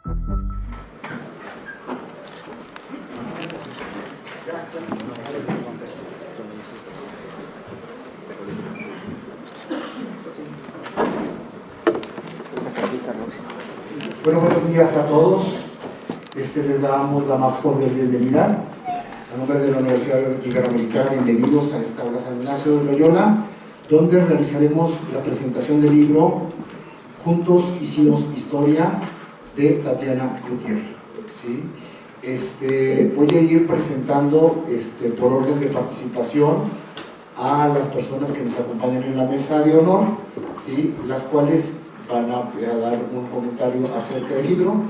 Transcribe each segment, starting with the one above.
Bueno, buenos días a todos. Les damos la más cordial bienvenida. A nombre de la Universidad Iberoamericana, bienvenidos a esta aula San Ignacio de Loyola, donde realizaremos la presentación del libro Juntos hicimos historia, de Tatiana Cloutier. ¿Sí? Voy a ir presentando por orden de participación a las personas que nos acompañan en la mesa de honor, ¿sí? Las cuales van a dar un comentario acerca del libro,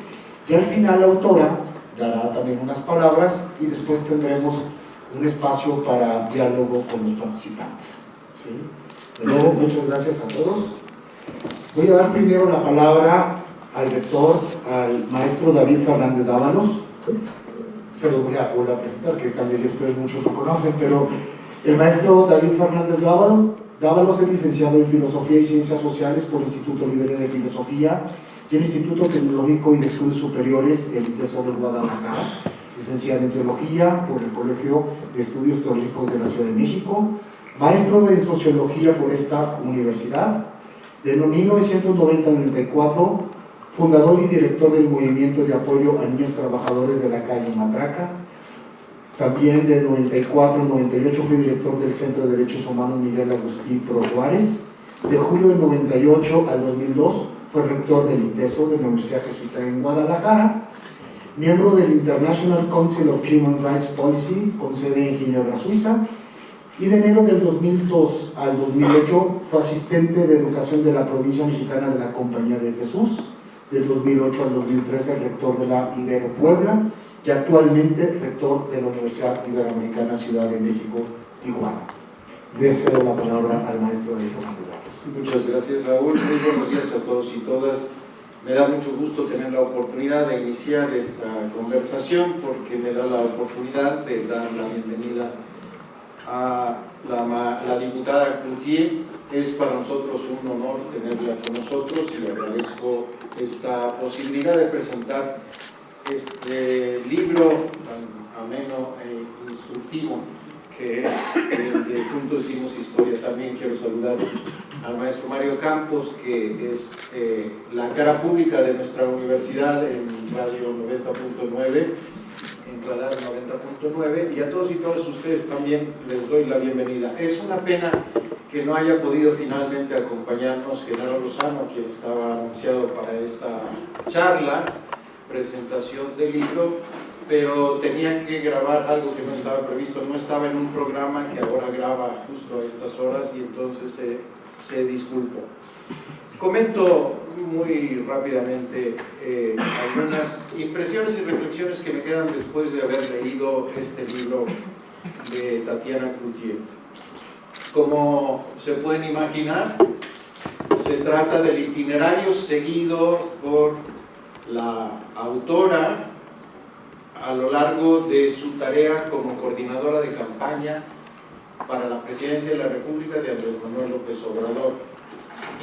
y al final la autora dará también unas palabras y después tendremos un espacio para diálogo con los participantes. ¿Sí? De nuevo, muchas gracias a todos. Voy a dar primero la palabra al rector, al maestro David Fernández Dávalos. Se lo voy a volver a presentar, que tal vez ustedes muchos lo conocen, pero el maestro David Fernández Dávalos es licenciado en Filosofía y Ciencias Sociales por el Instituto Libre de Filosofía y el Instituto Tecnológico y de Estudios Superiores, el ITESO de Guadalajara. Licenciado en Teología por el Colegio de Estudios Teológicos de la Ciudad de México. Maestro de Sociología por esta universidad. De 1990-94, fundador y director del Movimiento de Apoyo a Niños Trabajadores de la Calle Matraca. También de 94-98 fue director del Centro de Derechos Humanos Miguel Agustín Pro Juárez. De julio del 98 al 2002 fue rector del ITESO de la Universidad Jesuita en Guadalajara. Miembro del International Council of Human Rights Policy, con sede en Ginebra, Suiza. Y de enero del 2002 al 2008 fue asistente de educación de la provincia mexicana de la Compañía de Jesús. Del 2008 al 2013 rector de la Ibero Puebla, y actualmente rector de la Universidad Iberoamericana Ciudad de México, Tijuana. Le cedo la palabra al maestro de Fernández Dávalos. Muchas gracias, Raúl. Muy buenos días a todos y todas. Me da mucho gusto tener la oportunidad de iniciar esta conversación porque me da la oportunidad de dar la bienvenida a la diputada Cloutier. Es para nosotros un honor tenerla con nosotros y le agradezco esta posibilidad de presentar este libro tan ameno e instructivo que es el de Juntos hicimos historia. También quiero saludar al maestro Mario Campos, que es la cara pública de nuestra universidad en Radio 90.9, en Radar 90.9, y a todos y todas ustedes también les doy la bienvenida. Es una pena que no haya podido finalmente acompañarnos Genaro Lozano, quien estaba anunciado para esta charla, presentación del libro, pero tenía que grabar algo que no estaba previsto, no estaba en un programa que ahora graba justo a estas horas y entonces se disculpó. Comento muy rápidamente algunas impresiones y reflexiones que me quedan después de haber leído este libro de Tatiana Cloutier. Como se pueden imaginar, se trata del itinerario seguido por la autora a lo largo de su tarea como coordinadora de campaña para la presidencia de la República de Andrés Manuel López Obrador.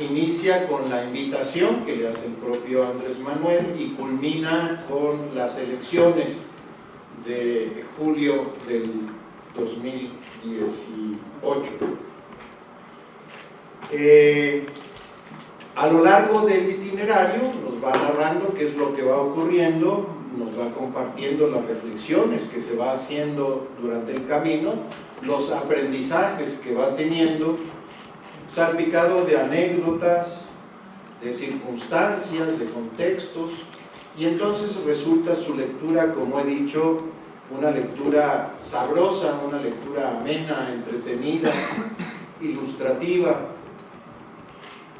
Inicia con la invitación que le hace el propio Andrés Manuel y culmina con las elecciones de julio del 2018. A lo largo del itinerario nos va narrando qué es lo que va ocurriendo, nos va compartiendo las reflexiones que se va haciendo durante el camino, los aprendizajes que va teniendo, salpicado de anécdotas, de circunstancias, de contextos, y entonces resulta su lectura, como he dicho, una lectura sabrosa, una lectura amena, entretenida, ilustrativa.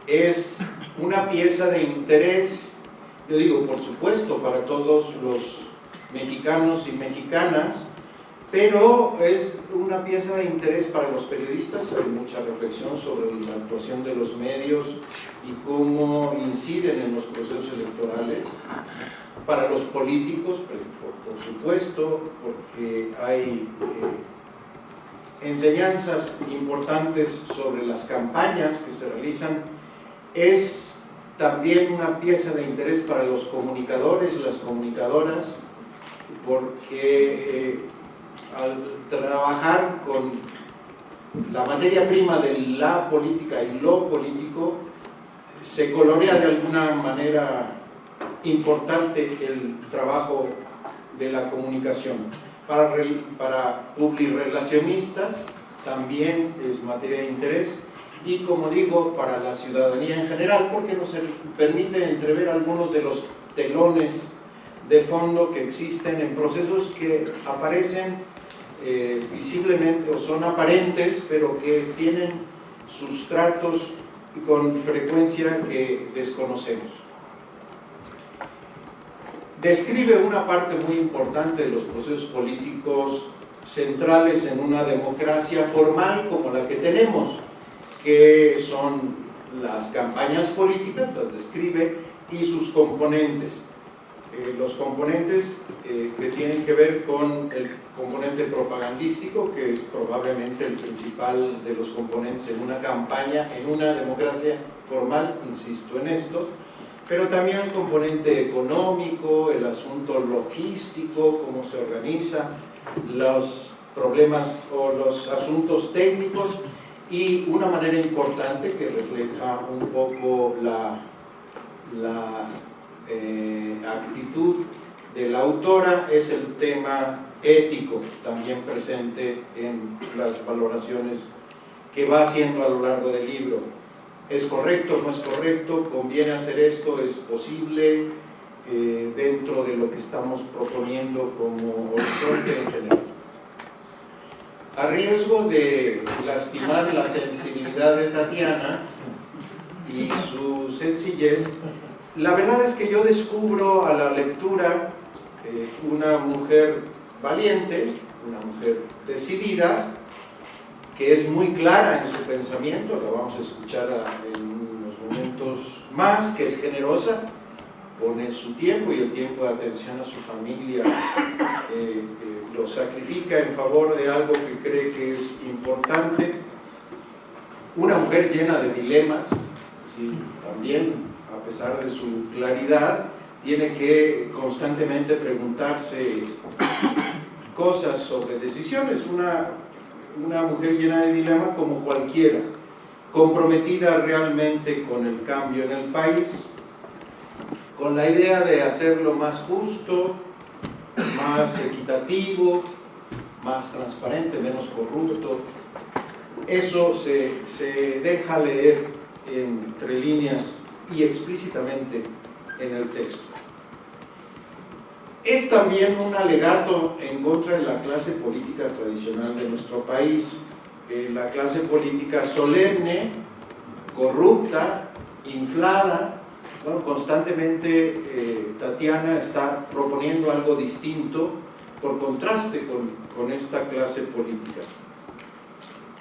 Es una pieza de interés, yo digo, por supuesto, para todos los mexicanos y mexicanas, pero es una pieza de interés para los periodistas. Hay mucha reflexión sobre la actuación de los medios y cómo inciden en los procesos electorales. Para los políticos, por supuesto, porque hay enseñanzas importantes sobre las campañas que se realizan. Es también una pieza de interés para los comunicadores, las comunicadoras, porque al trabajar con la materia prima de la política y lo político, se colorea de alguna manera importante el trabajo de la comunicación. Para publirrelacionistas también es materia de interés, y como digo, para la ciudadanía en general, porque nos permite entrever algunos de los telones de fondo que existen en procesos que aparecen visiblemente o son aparentes, pero que tienen sustratos con frecuencia que desconocemos. Describe una parte muy importante de los procesos políticos centrales en una democracia formal como la que tenemos, que son las campañas políticas, las describe, y sus componentes. Los componentes que tienen que ver con el componente propagandístico, que es probablemente el principal de los componentes en una campaña, en una democracia formal, insisto en esto, pero también el componente económico, el asunto logístico, cómo se organiza, los problemas o los asuntos técnicos, y una manera importante que refleja un poco la actitud de la autora es el tema ético, también presente en las valoraciones que va haciendo a lo largo del libro. ¿Es correcto? ¿No es correcto? ¿Conviene hacer esto? ¿Es posible? Dentro de lo que estamos proponiendo como horizonte en general. A riesgo de lastimar la sensibilidad de Tatiana y su sencillez, la verdad es que yo descubro a la lectura una mujer valiente, una mujer decidida, que es muy clara en su pensamiento, la vamos a escuchar en unos momentos más, que es generosa, pone su tiempo y el tiempo de atención a su familia, lo sacrifica en favor de algo que cree que es importante. Una mujer llena de dilemas, ¿sí? También, a pesar de su claridad, tiene que constantemente preguntarse cosas sobre decisiones. Una mujer llena de dilema como cualquiera, comprometida realmente con el cambio en el país, con la idea de hacerlo más justo, más equitativo, más transparente, menos corrupto. Eso se deja leer entre líneas y explícitamente en el texto. Es también un alegato en contra de la clase política tradicional de nuestro país, la clase política solemne, corrupta, inflada. Bueno, constantemente Tatiana está proponiendo algo distinto por contraste con esta clase política.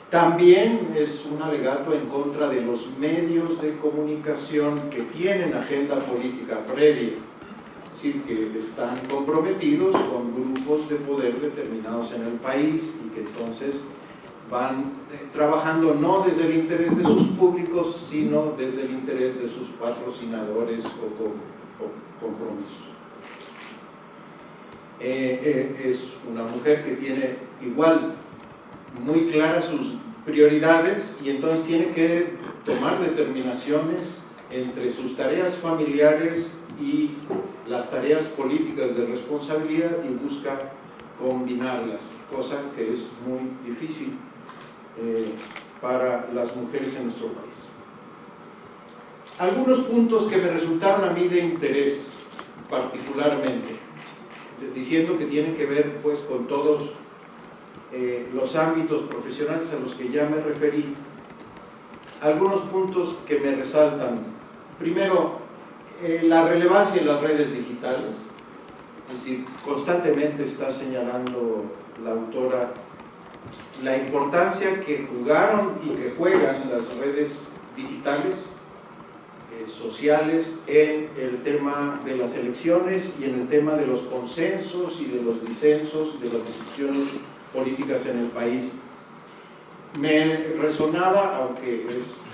También es un alegato en contra de los medios de comunicación que tienen agenda política previa, es decir, que están comprometidos con grupos de poder determinados en el país y que entonces van trabajando no desde el interés de sus públicos, sino desde el interés de sus patrocinadores o compromisos. Es una mujer que tiene igual muy claras sus prioridades y entonces tiene que tomar determinaciones entre sus tareas familiares y las tareas políticas de responsabilidad y busca combinarlas, cosa que es muy difícil para las mujeres en nuestro país. Algunos puntos que me resultaron a mí de interés particularmente, diciendo que tienen que ver pues con todos los ámbitos profesionales a los que ya me referí. Algunos puntos que me resaltan: primero, la relevancia de las redes digitales, es decir, constantemente está señalando la autora la importancia que jugaron y que juegan las redes digitales sociales en el tema de las elecciones y en el tema de los consensos y de los disensos, de las discusiones políticas en el país. me resonaba, aunque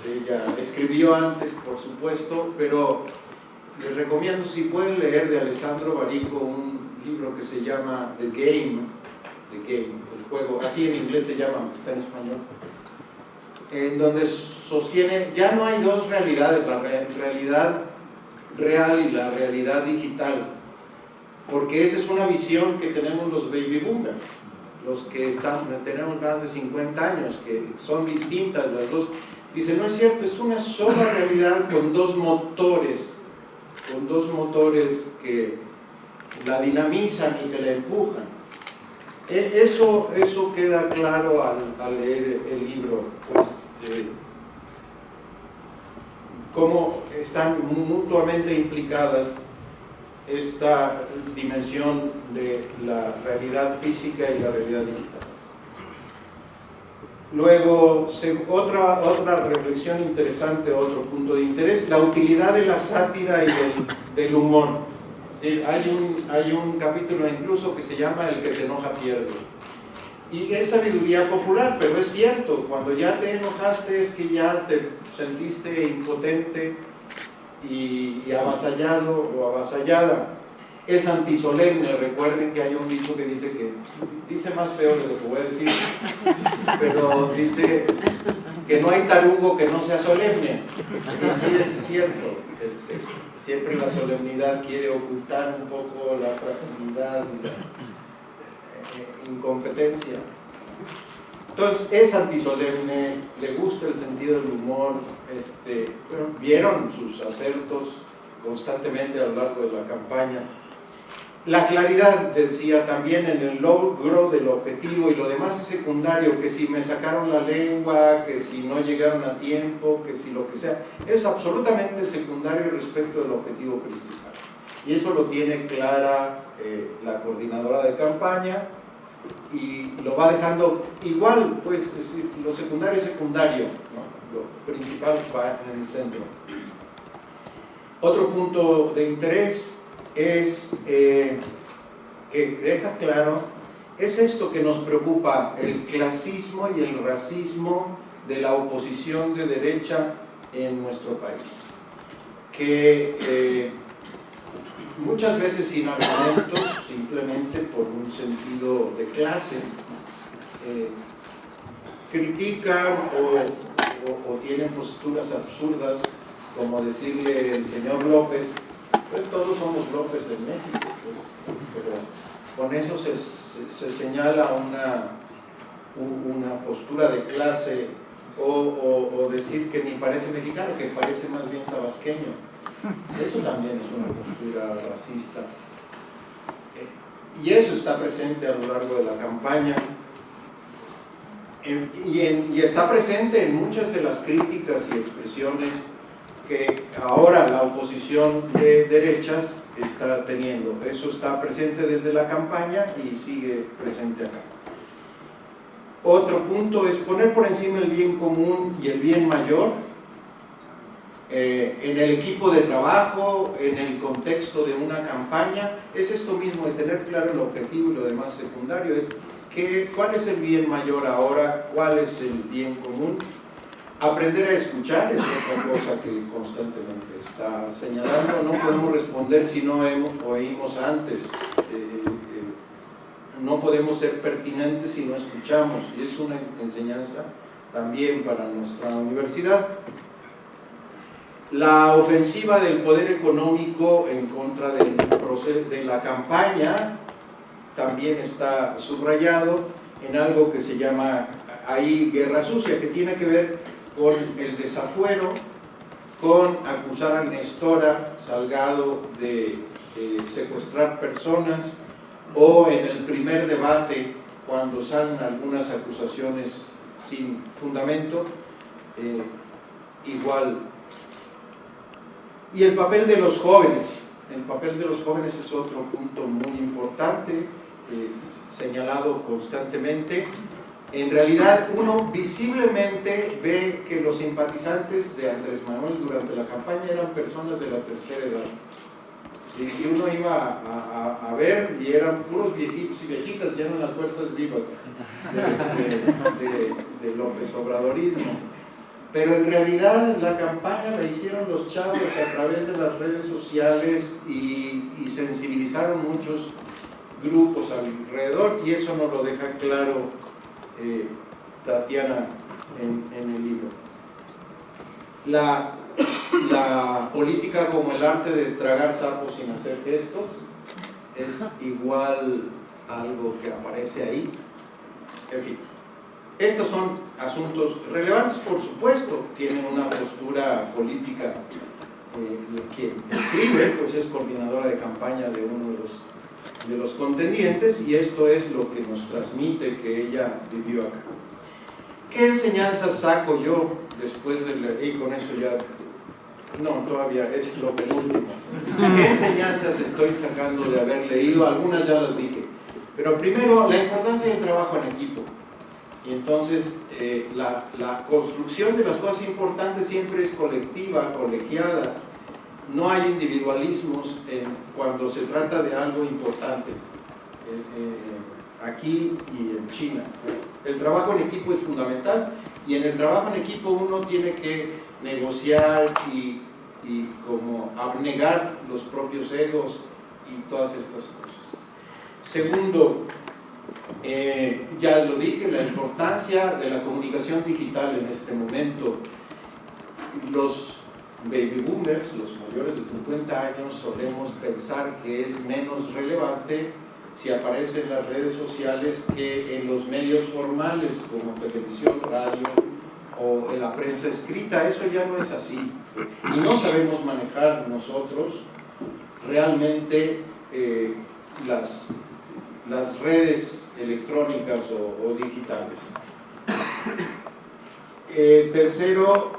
ella escribió antes, por supuesto, pero les recomiendo, si pueden leer de Alessandro Barico un libro que se llama The Game, el juego, así en inglés se llama, está en español, en donde sostiene, ya no hay dos realidades, la realidad real y la realidad digital, porque esa es una visión que tenemos los baby boomers, los que tenemos más de 50 años, que son distintas las dos. Dice, no es cierto, es una sola realidad con dos motores que la dinamizan y que la empujan. Eso queda claro al leer el libro, pues, cómo están mutuamente implicadas esta dimensión de la realidad física y la realidad digital. Luego, otra reflexión interesante, otro punto de interés, la utilidad de la sátira y del humor. ¿Sí? Hay un capítulo incluso que se llama El que se enoja pierde. Y es sabiduría popular, pero es cierto, cuando ya te enojaste es que ya te sentiste impotente y avasallado o avasallada. Es antisolemne. Recuerden que hay un dicho que dice más feo de lo que voy a decir, pero dice que no hay tarugo que no sea solemne. Y sí es cierto, siempre la solemnidad quiere ocultar un poco la fragilidad y la incompetencia. Entonces es antisolemne, le gusta el sentido del humor, vieron sus acertos constantemente a lo largo de la campaña. La claridad, decía, también en el logro del objetivo, y lo demás es secundario, que si me sacaron la lengua, que si no llegaron a tiempo, que si lo que sea, es absolutamente secundario respecto del objetivo principal. Y eso lo tiene clara la coordinadora de campaña, y lo va dejando igual, pues, es decir, lo secundario es secundario, ¿no? Lo principal va en el centro. Otro punto de interés es que deja claro, es esto que nos preocupa, el clasismo y el racismo de la oposición de derecha en nuestro país, que muchas veces sin argumentos, simplemente por un sentido de clase, critican o tienen posturas absurdas, como decirle el señor López, pues todos somos López en México, pues, pero con eso se señala una postura de clase, o decir que ni parece mexicano, que parece más bien tabasqueño. Eso también es una postura racista, y eso está presente a lo largo de la campaña, y está presente en muchas de las críticas y expresiones que ahora la oposición de derechas está teniendo. Eso está presente desde la campaña y sigue presente acá. Otro punto es poner por encima el bien común y el bien mayor en el equipo de trabajo, en el contexto de una campaña. Es esto mismo de tener claro el objetivo y lo demás secundario, es cuál es el bien mayor ahora, cuál es el bien común. Aprender a escuchar es otra cosa que constantemente está señalando. No podemos responder si no oímos antes. No podemos ser pertinentes si no escuchamos, y es una enseñanza también para nuestra universidad. La ofensiva del poder económico en contra del proceso de la campaña también está subrayado en algo que se llama ahí guerra sucia, que tiene que ver con el desafuero, con acusar a Nestora Salgado de secuestrar personas, o en el primer debate, cuando salen algunas acusaciones sin fundamento, igual. Y el papel de los jóvenes. El papel de los jóvenes es otro punto muy importante, señalado constantemente. En realidad, uno visiblemente ve que los simpatizantes de Andrés Manuel durante la campaña eran personas de la tercera edad. Y uno iba a ver y eran puros viejitos y viejitas, ya eran las fuerzas vivas de López Obradorismo. Pero en realidad la campaña la hicieron los chavos a través de las redes sociales y sensibilizaron muchos grupos alrededor, y eso nos lo deja claro Tatiana en el libro. La política como el arte de tragar sapos sin hacer gestos es igual algo que aparece ahí. En fin, estos son asuntos relevantes, por supuesto. Tiene una postura política, quien escribe, pues es coordinadora de campaña de uno de los contendientes, y esto es lo que nos transmite que ella vivió acá. ¿Qué enseñanzas saco yo después de leer? Y con esto ya, no, todavía es lo penúltimo. ¿Qué enseñanzas estoy sacando de haber leído? Algunas ya las dije. Pero primero, la importancia del trabajo en equipo. Y entonces, la construcción de las cosas importantes siempre es colectiva, colegiada. No hay individualismos cuando se trata de algo importante. Aquí y en China. Pues, el trabajo en equipo es fundamental, y en el trabajo en equipo uno tiene que negociar y como abnegar los propios egos y todas estas cosas. Segundo, ya lo dije, la importancia de la comunicación digital en este momento. Los baby boomers, los mayores de 50 años, solemos pensar que es menos relevante si aparece en las redes sociales que en los medios formales como televisión, radio o en la prensa escrita. Eso ya no es así, y no sabemos manejar nosotros realmente las redes electrónicas o digitales. Tercero,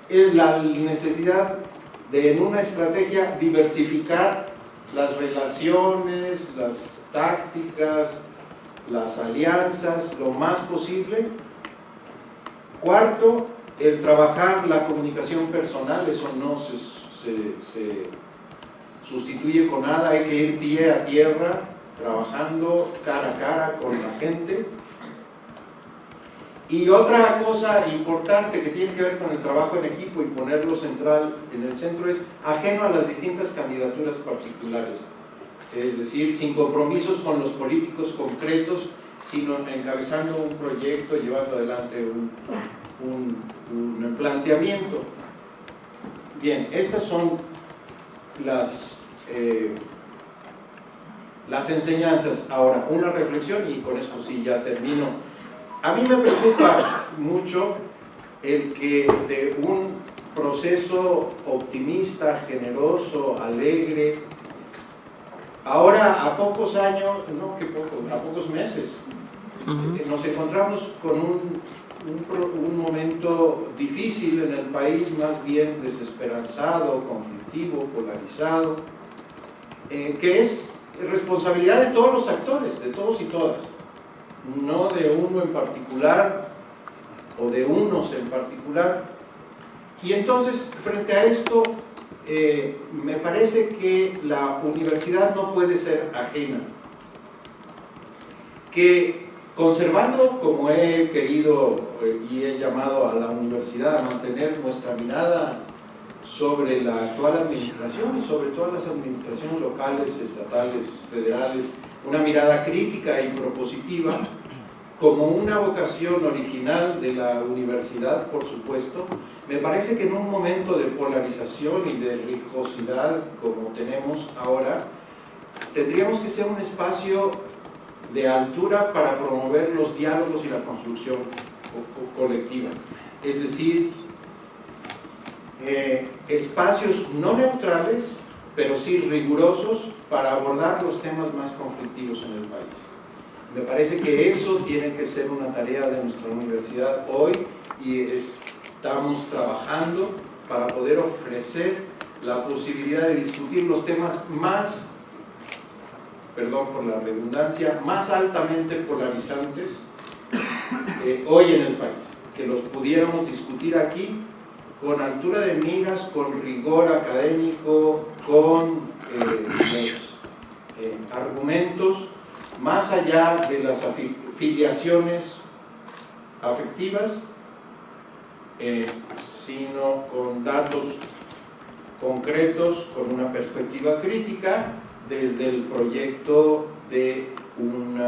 es la necesidad de, en una estrategia, diversificar las relaciones, las tácticas, las alianzas lo más posible. Cuarto, el trabajar la comunicación personal. Eso no se sustituye con nada. Hay que ir pie a tierra, trabajando cara a cara con la gente. Y otra cosa importante que tiene que ver con el trabajo en equipo y ponerlo central en el centro es ajeno a las distintas candidaturas particulares, es decir, sin compromisos con los políticos concretos, sino encabezando un proyecto, llevando adelante un planteamiento. Bien, estas son las enseñanzas. Ahora, una reflexión, y con esto sí ya termino. A mí me preocupa mucho el que de un proceso optimista, generoso, alegre, ahora a pocos años, no que poco, a pocos meses, nos encontramos con un momento difícil en el país, más bien desesperanzado, conflictivo, polarizado, que es responsabilidad de todos los actores, de todos y todas. No de uno en particular o de unos en particular. Y entonces, frente a esto, me parece que la universidad no puede ser ajena, que conservando, como he querido y he llamado a la universidad a mantener nuestra mirada sobre la actual administración y sobre todas las administraciones locales, estatales, federales, una mirada crítica y propositiva, como una vocación original de la universidad, por supuesto. Me parece que en un momento de polarización y de rijosidad como tenemos ahora, tendríamos que ser un espacio de altura para promover los diálogos y la construcción colectiva. Es decir, espacios no neutrales, pero sí rigurosos para abordar los temas más conflictivos en el país. Me parece que eso tiene que ser una tarea de nuestra universidad hoy, y estamos trabajando para poder ofrecer la posibilidad de discutir los temas más, perdón por la redundancia, más altamente polarizantes hoy en el país, que los pudiéramos discutir aquí con altura de miras, con rigor académico, con los argumentos más allá de las filiaciones afectivas, sino con datos concretos, con una perspectiva crítica desde el proyecto de un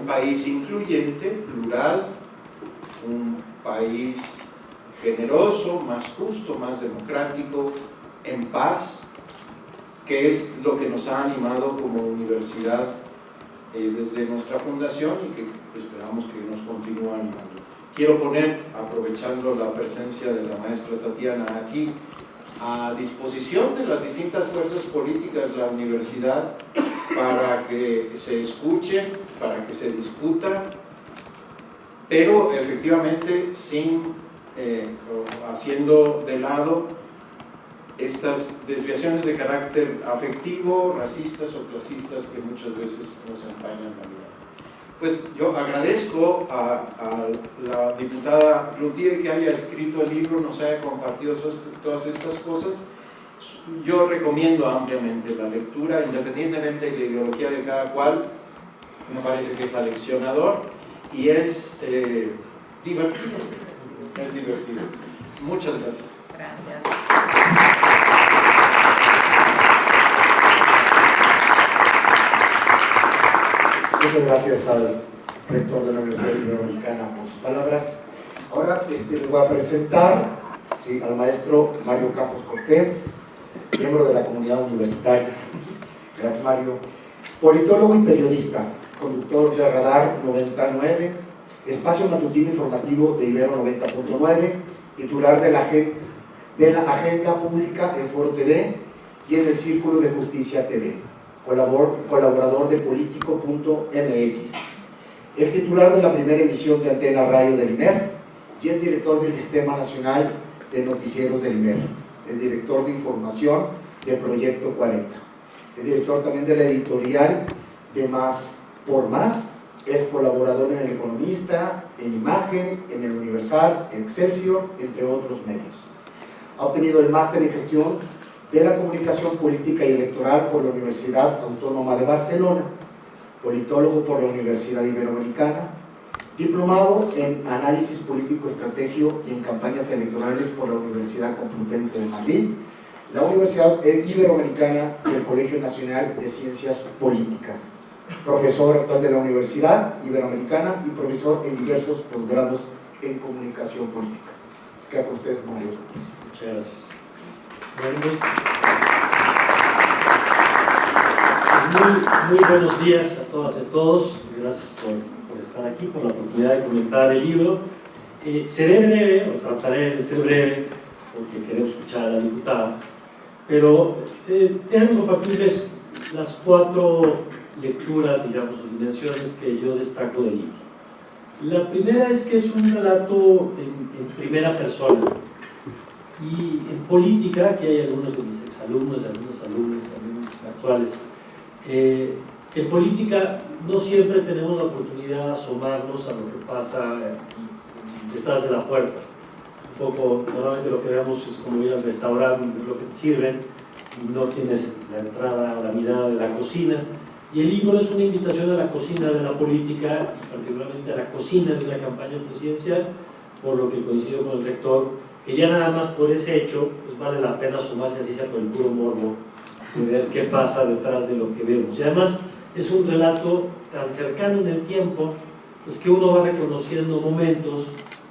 país incluyente, plural, un país generoso, más justo, más democrático, en paz, que es lo que nos ha animado como universidad desde nuestra fundación y que esperamos que nos continúe animando. Quiero poner, aprovechando la presencia de la maestra Tatiana aquí, a disposición de las distintas fuerzas políticas de la universidad para que se escuchen, para que se discuta, pero efectivamente sin haciendo de lado estas desviaciones de carácter afectivo, racistas o clasistas que muchas veces nos empañan la vida. Pues yo agradezco a la diputada Cloutier que haya escrito el libro, nos haya compartido todas estas cosas. Yo recomiendo ampliamente la lectura, independientemente de la ideología de cada cual. Me parece que es aleccionador y es divertido. Es divertido. Muchas gracias. Gracias. Muchas gracias al rector de la Universidad Iberoamericana por sus palabras. Ahora les voy a presentar al maestro Mario Campos Cortés, miembro de la comunidad universitaria. Gracias, Mario. Politólogo y periodista, conductor de Radar 99, espacio matutino informativo de Ibero 90.9, titular de la agenda pública en Foro TV y en el Círculo de Justicia TV, colaborador de Político.mx, ex titular de la primera emisión de Antena Radio del IMER y es director del Sistema Nacional de Noticieros del IMER, es director de información del Proyecto 40, es director también de la editorial de Más por Más, es colaborador en El Economista, en Imagen, en El Universal, Excelsior, entre otros medios. Ha obtenido el máster en gestión de la comunicación política y electoral por la Universidad Autónoma de Barcelona, politólogo por la Universidad Iberoamericana, diplomado en análisis político-estrategio y en campañas electorales por la Universidad Complutense de Madrid, la Universidad Iberoamericana y el Colegio Nacional de Ciencias Políticas, profesor actual de la Universidad Iberoamericana y profesor en diversos posgrados en comunicación política. Es que con ustedes, Mario. Muchas gracias. Muy buenos días a todas y a todos. Gracias por estar aquí, por la oportunidad de comentar el libro. Seré breve, o trataré de ser breve, porque queremos escuchar a la diputada, pero déjenme compartirles las 4 lecturas, digamos, o dimensiones que yo destaco del libro. La primera es que es un relato en primera persona. Y en política, que hay algunos de mis exalumnos, de algunos alumnos también actuales, en política no siempre tenemos la oportunidad de asomarnos a lo que pasa detrás de la puerta. Un poco, normalmente lo que vemos es como ir al restaurante, lo que te sirven, y no tienes la entrada o la mirada de la cocina. Y el libro es una invitación a la cocina de la política, y particularmente a la cocina de la campaña presidencial, por lo que coincido con el rector, que ya nada más por ese hecho pues vale la pena sumarse, así sea por el puro morbo, de ver qué pasa detrás de lo que vemos. Y además es un relato tan cercano en el tiempo, pues que uno va reconociendo momentos,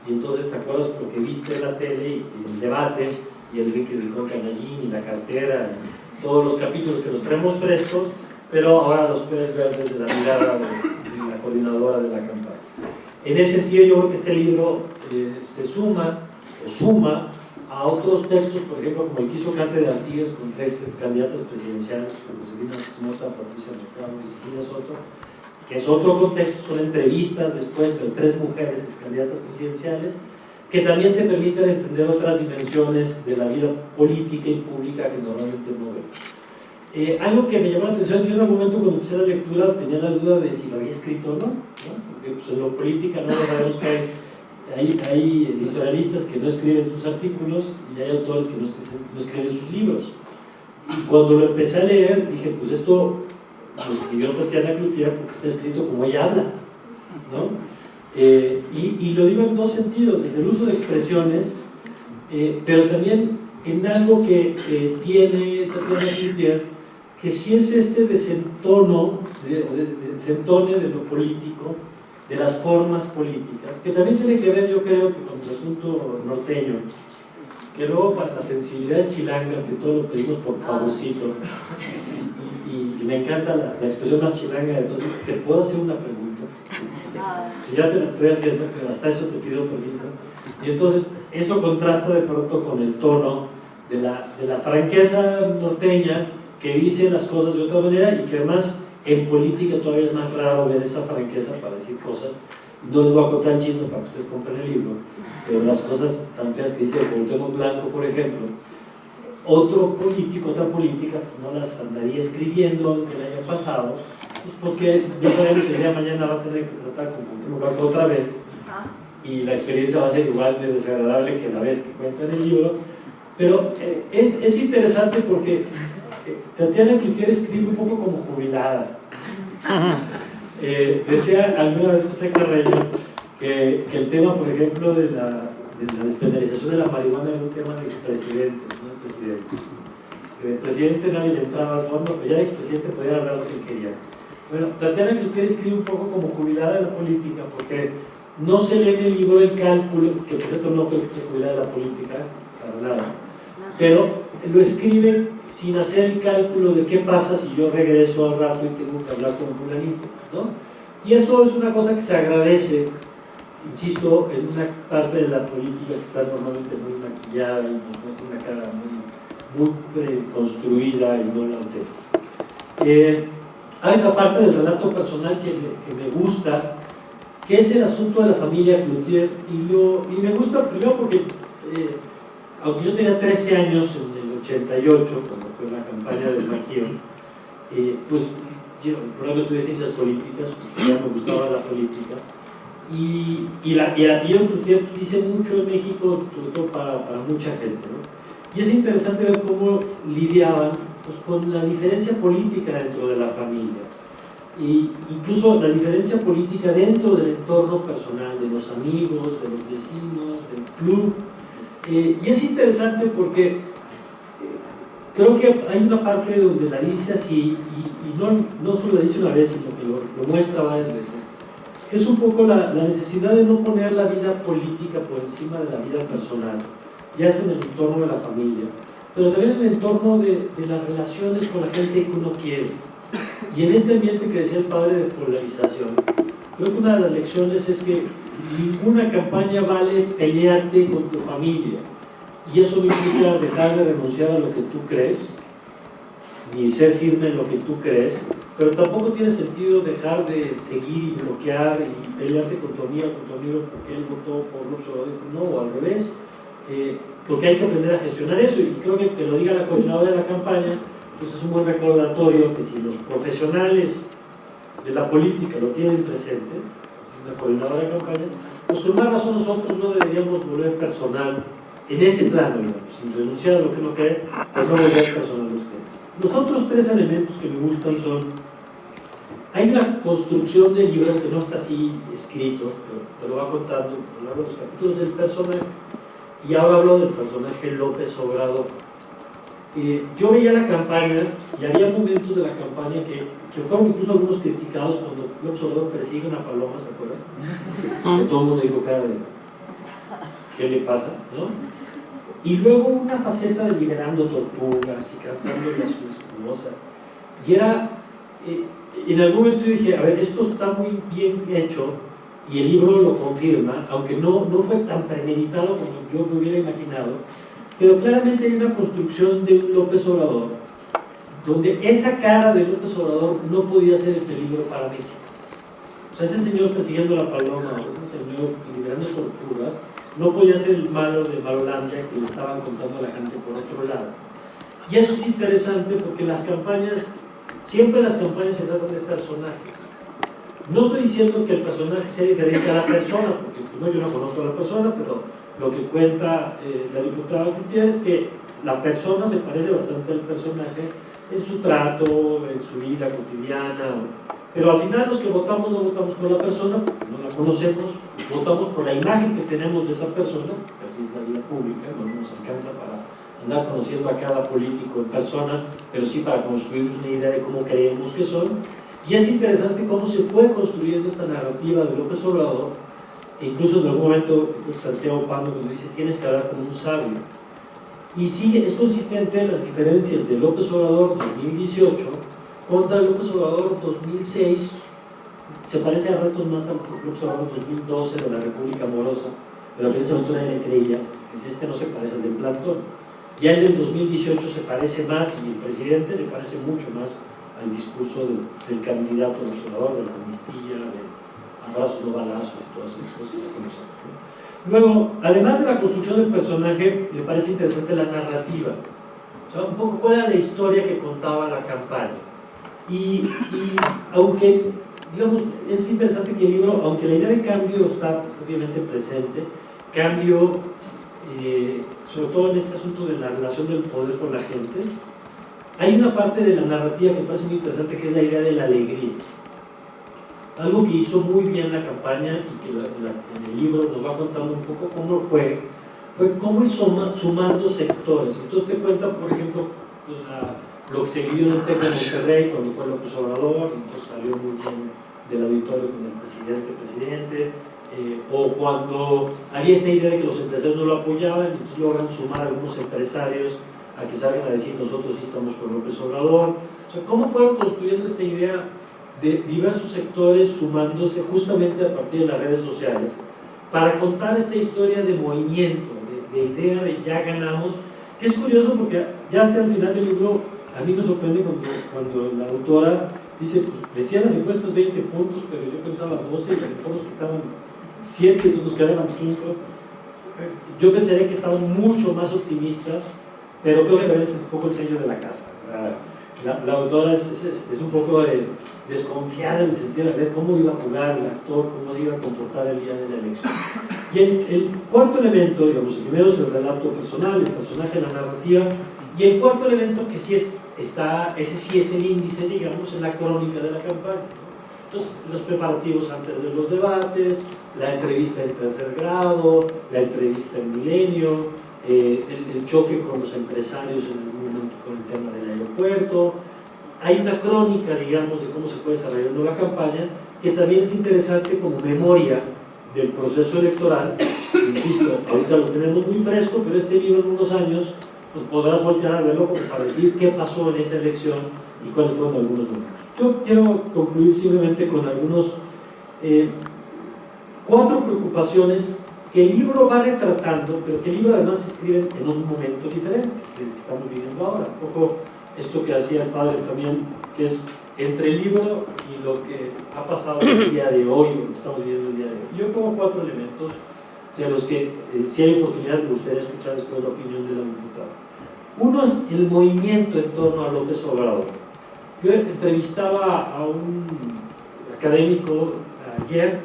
y entonces te acuerdas lo que viste en la tele, y el debate, y el Ricky Ricón Canallín, y la cartera, y todos los capítulos que los traemos frescos, pero ahora los puedes ver desde la mirada de la coordinadora de la campaña. En ese sentido, yo creo que este libro se suma a otros textos, por ejemplo, como el que hizo Cate de Artigas con 3 candidatas presidenciales, como Josefina Simota, Patricia Mercado y Cecilia Soto, que es otro contexto, son entrevistas después, pero 3 mujeres ex candidatas presidenciales, que también te permiten entender otras dimensiones de la vida política y pública que normalmente no vemos. Algo que me llamó la atención, yo en algún momento cuando empecé la lectura tenía la duda de si lo había escrito o no, porque pues, en lo política no sabemos que hay editorialistas que no escriben sus artículos y hay autores que no escriben sus libros. Y cuando lo empecé a leer, dije, pues esto lo escribió Tatiana Cloutier porque está escrito como ella habla, ¿no? Y lo digo en dos sentidos, desde el uso de expresiones, pero también en algo que tiene Tatiana Cloutier, que sí es este desentone de lo político, de las formas políticas, que también tiene que ver, yo creo, que con el asunto norteño, que luego para las sensibilidades chilangas, que todo lo pedimos por favorcito, y me encanta la expresión más chilanga de todos, ¿te puedo hacer una pregunta? Si ya te la estoy haciendo, pero hasta eso te pido permiso. Y entonces eso contrasta de pronto con el tono de la franqueza norteña, que dice las cosas de otra manera, y que además en política todavía es más raro ver esa franqueza para decir cosas. No les voy a contar el chisme para que ustedes compren el libro, pero las cosas tan feas que dice Cuauhtémoc Blanco, por ejemplo, otro político, otra política, pues no las andaría escribiendo que le haya pasado, pues porque no sabemos si el día de mañana va a tener que tratar con Cuauhtémoc Blanco otra vez, y la experiencia va a ser igual de desagradable que la vez que cuenta en el libro. Pero es interesante porque Tatiana Cloutier escribe un poco como jubilada. Decía alguna vez José Carreño que el tema, por ejemplo, de la despenalización de la marihuana era un tema de expresidentes, no de presidentes. Que del presidente nadie le entraba al fondo, pero ya el expresidente podía hablar lo que quería. Bueno, Tatiana Cloutier escribe un poco como jubilada de la política, porque no se lee en el libro el cálculo, que por cierto no creo que esté jubilada de la política, para nada, pero lo escribe sin hacer el cálculo de qué pasa si yo regreso al rato y tengo que hablar con fulanito, ¿no? Y eso es una cosa que se agradece, insisto, en una parte de la política que está normalmente muy maquillada y nos muestra una cara muy construida y no la auténtica. Hay otra parte del relato personal que me gusta, que es el asunto de la familia Cloutier, y me gusta primero porque aunque yo tenía 13 años en el 88, cuando fue la campaña del Bajío, pues yo por ejemplo estudié ciencias políticas, porque ya me gustaba la política, y la apellido Cloutier pues, dice mucho en México, sobre todo para mucha gente, ¿no? Y es interesante ver cómo lidiaban pues, con la diferencia política dentro de la familia, e incluso la diferencia política dentro del entorno personal, de los amigos, de los vecinos, del club. Y es interesante porque creo que hay una parte donde la dice así, y no solo la dice una vez, sino que lo muestra varias veces, que es un poco la necesidad de no poner la vida política por encima de la vida personal, ya sea en el entorno de la familia, pero también en el entorno de las relaciones con la gente que uno quiere. Y en este ambiente que decía el padre de polarización, creo que una de las lecciones es que ninguna campaña vale pelearte con tu familia, y eso no implica dejar de renunciar a lo que tú crees ni ser firme en lo que tú crees, pero tampoco tiene sentido dejar de seguir y bloquear y pelearte con tu amigo porque él votó por López Obrador, no, o al revés, porque hay que aprender a gestionar eso, y creo que lo diga la coordinadora de la campaña pues es un buen recordatorio que si los profesionales de la política lo tienen presente, la coordinadora de campaña, pues con más razón nosotros no deberíamos volver personal en ese plano, digamos, sin renunciar a lo que uno cree, pero no volver personal los temas. Los otros tres elementos que me gustan son, hay una construcción del libro que no está así escrito, pero te lo va contando a lo largo de los capítulos del personaje, y ahora hablo del personaje López Obrador. Yo veía la campaña y había momentos de la campaña que fueron incluso algunos criticados cuando López Obrador persigue una paloma, ¿se acuerdan? Que todo el mundo dijo cara de ¿qué le pasa? ¿No? Y luego una faceta de liberando tortugas y cantándole a su esposa. Y era, en algún momento yo dije, a ver, esto está muy bien hecho y el libro lo confirma, aunque no fue tan premeditado como yo me hubiera imaginado. Pero claramente hay una construcción de un López Obrador donde esa cara de López Obrador no podía ser el peligro para México. O sea, ese señor persiguiendo la paloma, o ese señor liberando tortugas, no podía ser el malo de Malolandia que le estaban contando a la gente por otro lado. Y eso es interesante porque las campañas, siempre las campañas se tratan de personajes. No estoy diciendo que el personaje sea diferente a la persona, porque primero yo no conozco a la persona, pero lo que cuenta la diputada Cloutier es que la persona se parece bastante al personaje en su trato, en su vida cotidiana, pero al final los que votamos no votamos por la persona, no la conocemos, votamos por la imagen que tenemos de esa persona, que así es la vida pública, no nos alcanza para andar conociendo a cada político en persona, pero sí para construir una idea de cómo creemos que son. Y es interesante cómo se fue construyendo esta narrativa de López Obrador, e incluso en algún momento Santiago Pablo nos dice, tienes que hablar como un sabio. Y sí, es consistente en las diferencias de López Obrador 2018 contra López Obrador 2006, se parece a retos más al López Obrador 2012 de la República Amorosa, pero que en ese momento nadie le creía, que si este no se parece al del Plantón. Ya el del 2018 se parece más, y el presidente se parece mucho más al discurso del candidato López Obrador, de la amnistía, de abrazos no balazos, y todas esas cosas que nos han. Luego, además de la construcción del personaje, me parece interesante la narrativa. O sea, un poco cuál era la historia que contaba la campaña. Y aunque, digamos, es interesante que el libro, aunque la idea de cambio está obviamente presente, cambio, sobre todo en este asunto de la relación del poder con la gente, hay una parte de la narrativa que me parece muy interesante, que es la idea de la alegría. Algo que hizo muy bien la campaña y que en el libro nos va contando un poco cómo fue cómo ir sumando sectores. Entonces te cuenta, por ejemplo, lo que se vivió en el TEC de Monterrey cuando fue López Obrador, entonces salió muy bien del auditorio con el presidente, o cuando había esta idea de que los empresarios no lo apoyaban, entonces logran sumar a algunos empresarios a que salgan a decir nosotros sí estamos con López Obrador. O sea, cómo fueron construyendo esta idea de diversos sectores sumándose justamente a partir de las redes sociales para contar esta historia de movimiento, de idea de ya ganamos, que es curioso porque ya sea al final del libro, a mí me sorprende cuando la autora dice, pues decían las encuestas 20 puntos, pero yo pensaba 12 y a lo mejor nos quitaban 7 y nos quedaban 5. Yo pensaría que estaban mucho más optimistas, pero creo que también es un poco el sello de la casa. La autora es un poco desconfiada en el sentido de ver cómo iba a jugar el actor, cómo se iba a comportar el día de la elección. Y el cuarto elemento, digamos, el primero es el relato personal, el personaje, la narrativa, y el cuarto elemento que sí ese sí es el índice, digamos, en la crónica de la campaña, ¿no? Entonces, los preparativos antes de los debates, la entrevista en tercer grado, la entrevista en Milenio, el choque con los empresarios en algún momento con el tema del aeropuerto. Hay una crónica, digamos, de cómo se fue desarrollando la campaña, que también es interesante como memoria del proceso electoral. Insisto, ahorita lo tenemos muy fresco, pero este libro en unos años pues podrás voltear a verlo como para decir qué pasó en esa elección y cuáles fueron algunos momentos. Yo quiero concluir simplemente con algunos 4 preocupaciones que el libro va retratando, pero que el libro además se escribe en un momento diferente del que estamos viviendo ahora. Un poco esto que hacía el padre también, que es entre el libro y lo que ha pasado el día de hoy, lo que estamos viviendo el día de hoy. Yo pongo 4 elementos de los que, si hay oportunidad, me gustaría escuchar después la opinión de la diputada. Uno es el movimiento en torno a López Obrador. Yo entrevistaba a un académico ayer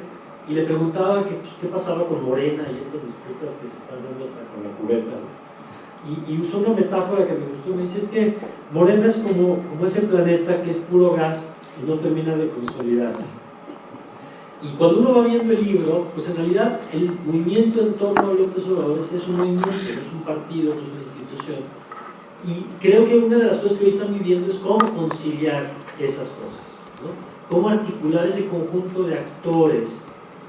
y le preguntaba qué pasaba con Morena y estas disputas que se están dando hasta con la cubeta, ¿no? Y usó una metáfora que me gustó, me dice, es que Morena es como ese planeta que es puro gas y no termina de consolidarse. Y cuando uno va viendo el libro, pues en realidad el movimiento en torno a López Obrador es un movimiento, no es un partido, no es una institución. Y creo que una de las cosas que hoy están viviendo es cómo conciliar esas cosas, ¿no? Cómo articular ese conjunto de actores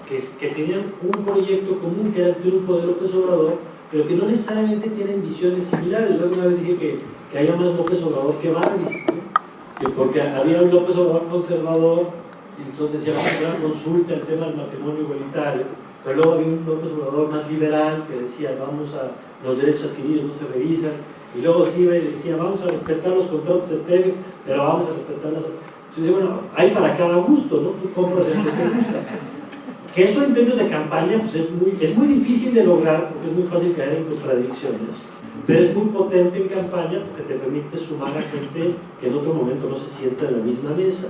que tenían un proyecto común que era el triunfo de López Obrador, pero que no necesariamente tienen visiones similares. Yo alguna vez dije que había más López Obrador que Barbies, ¿no? Que porque había un López Obrador conservador, y entonces decía, vamos a una consulta el tema del matrimonio igualitario, pero luego había un López Obrador más liberal que decía, vamos a los derechos adquiridos no se revisan, y luego sí decía, vamos a respetar los contratos de Pemex, pero vamos a respetar las... Entonces, bueno, hay para cada gusto, ¿no? Tú compras el que te gusta. Que eso en términos de campaña pues es muy difícil de lograr, porque es muy fácil caer en contradicciones, pero es muy potente en campaña porque te permite sumar a gente que en otro momento no se sienta en la misma mesa.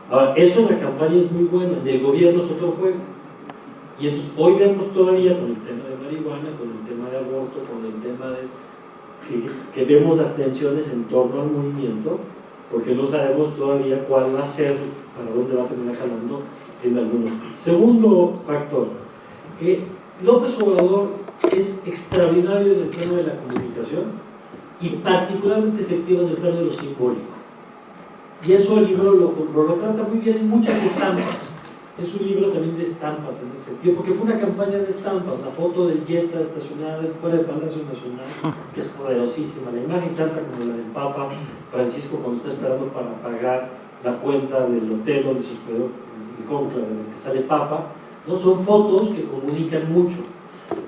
Ahora, eso en la campaña es muy bueno, en el gobierno es otro juego. Y entonces hoy vemos todavía con el tema de marihuana, con el tema de aborto, con el tema de... que vemos las tensiones en torno al movimiento, porque no sabemos todavía cuál va a ser, para dónde va a terminar jalando en algunos. Segundo factor, López Obrador es extraordinario en el plano de la comunicación y particularmente efectivo en el plano de lo simbólico. Y eso el libro lo retrata muy bien en muchas estampas. Es un libro también de estampas en ese sentido, porque fue una campaña de estampas. La foto del Jetta estacionada fuera del Palacio Nacional, que es poderosísima. La imagen tanta como la del Papa Francisco cuando está esperando para pagar la cuenta del hotel donde se hospedó el cónclave en el que sale Papa, ¿no? Son fotos que comunican mucho.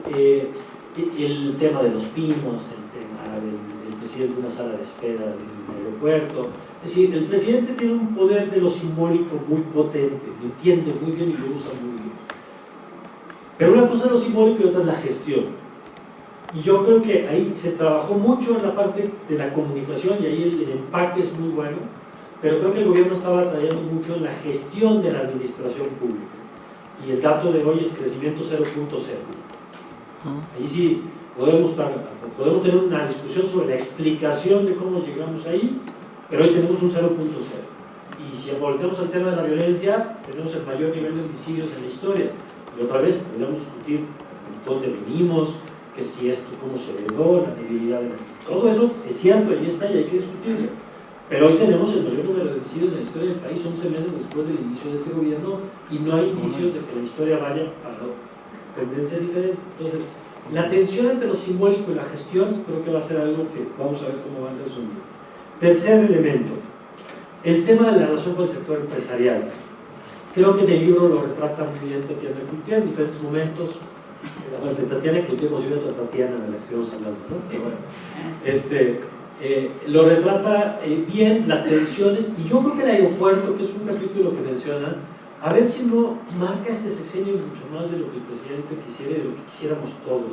El tema de los pinos, el tema del presidente de una sala de espera del aeropuerto. Es decir, el presidente tiene un poder de lo simbólico muy potente, lo entiende muy bien y lo usa muy bien. Pero una cosa es lo simbólico y otra es la gestión. Y yo creo que ahí se trabajó mucho en la parte de la comunicación y ahí el empaque es muy bueno, pero creo que el gobierno está batallando mucho en la gestión de la administración pública. Y el dato de hoy es crecimiento 0.0. Ahí sí podemos tener una discusión sobre la explicación de cómo llegamos ahí, pero hoy tenemos un 0.0. Y si volteamos al tema de la violencia, tenemos el mayor nivel de homicidios en la historia. Y otra vez podríamos discutir de dónde venimos, que si esto, cómo se heredó, la debilidad de las... Todo eso es cierto, ahí está y hay que discutirlo. Pero hoy tenemos el mayor número de homicidios en la historia del país, 11 meses después del inicio de este gobierno, y no hay indicios de que la historia vaya para tendencia diferente. Entonces, la tensión entre lo simbólico y la gestión creo que va a ser algo que vamos a ver cómo van resolviendo. Tercer elemento, el tema de la relación con el sector empresarial. Creo que en el libro lo retrata muy bien Tatiana Cloutier en diferentes momentos. Bueno, Tatiana Cloutier considera a Tatiana de la que estuvimos hablando, ¿no? Pero bueno, lo retrata bien las tensiones, y yo creo que el aeropuerto, que es un capítulo que menciona, a ver si no marca este sexenio mucho más de lo que el presidente quisiera y de lo que quisiéramos todos.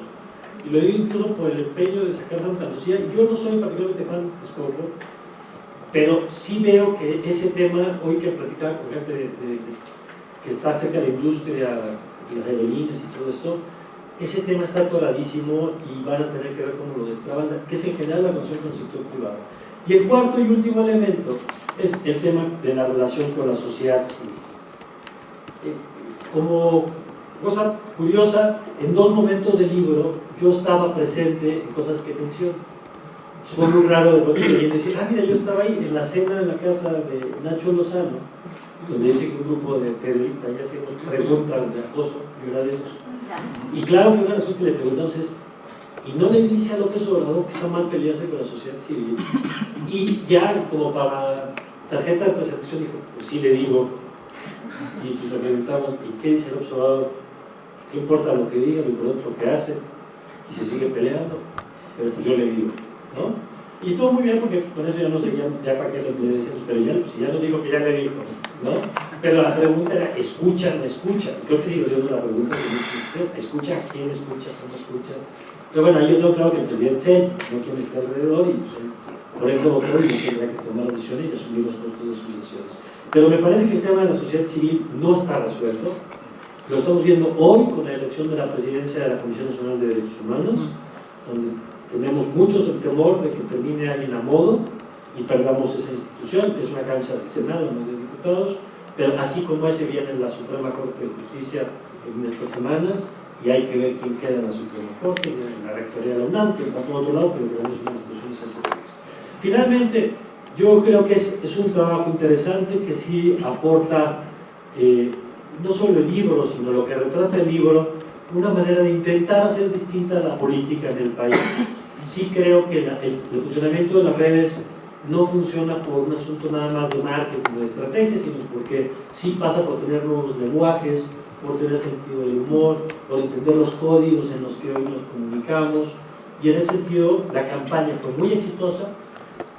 Y lo digo incluso por el empeño de sacar Santa Lucía. Yo no soy particularmente fan de Texcoco, pero sí veo que ese tema, hoy que platicaba con gente que está cerca de la industria, de las aerolíneas y todo esto, ese tema está atoradísimo y van a tener que ver cómo lo destraban, que es en general la relación con el sector privado. Y el cuarto y último elemento es el tema de la relación con la sociedad civil. Como cosa curiosa, en dos momentos del libro yo estaba presente en cosas que menciono. Fue muy raro de pronto que decir, mira, yo estaba ahí en la cena en la casa de Nacho Lozano, donde dice que un grupo de periodistas ya hacíamos preguntas de acoso violento. Y claro que una de las cosas que le preguntamos es, ¿y no le dice a López Obrador que está mal pelearse con la sociedad civil? Y ya como para tarjeta de presentación dijo, pues sí le digo. Y pues le preguntamos, ¿y qué dice López Obrador? ¿Qué importa lo que diga, lo importante lo que hace? Y se sigue peleando, pero pues yo le digo, ¿no? Y todo muy bien porque pues, con eso ya no sé, ya para qué le decimos, pero ya, pues, ya nos dijo que ya le dijo, ¿no? Pero la pregunta era, ¿escucha o no escucha? Creo que sigue siendo la pregunta que ¿escucha a quién escucha, cómo escucha? Pero bueno, yo tengo claro que el presidente sé, no quién está alrededor, y pues, por eso votó y tendrá que tomar decisiones y asumir los costos de sus decisiones. Pero me parece que el tema de la sociedad civil no está resuelto. Lo estamos viendo hoy con la elección de la presidencia de la Comisión Nacional de Derechos Humanos, donde tenemos muchos el temor de que termine alguien a modo y perdamos esa institución. Es una cancha del Senado, no de diputados, pero así como ese viene la Suprema Corte de Justicia en estas semanas, y hay que ver quién queda en la Suprema Corte, en la Rectoría de la UNAM, que va por otro lado, pero tenemos unas instituciones así. Finalmente, yo creo que es un trabajo interesante que sí aporta no solo el libro, sino lo que retrata el libro, una manera de intentar hacer distinta la política en el país. Sí creo que el funcionamiento de las redes no funciona por un asunto nada más de marketing o de estrategia, sino porque sí pasa por tener nuevos lenguajes, por tener sentido del humor, por entender los códigos en los que hoy nos comunicamos, y en ese sentido la campaña fue muy exitosa.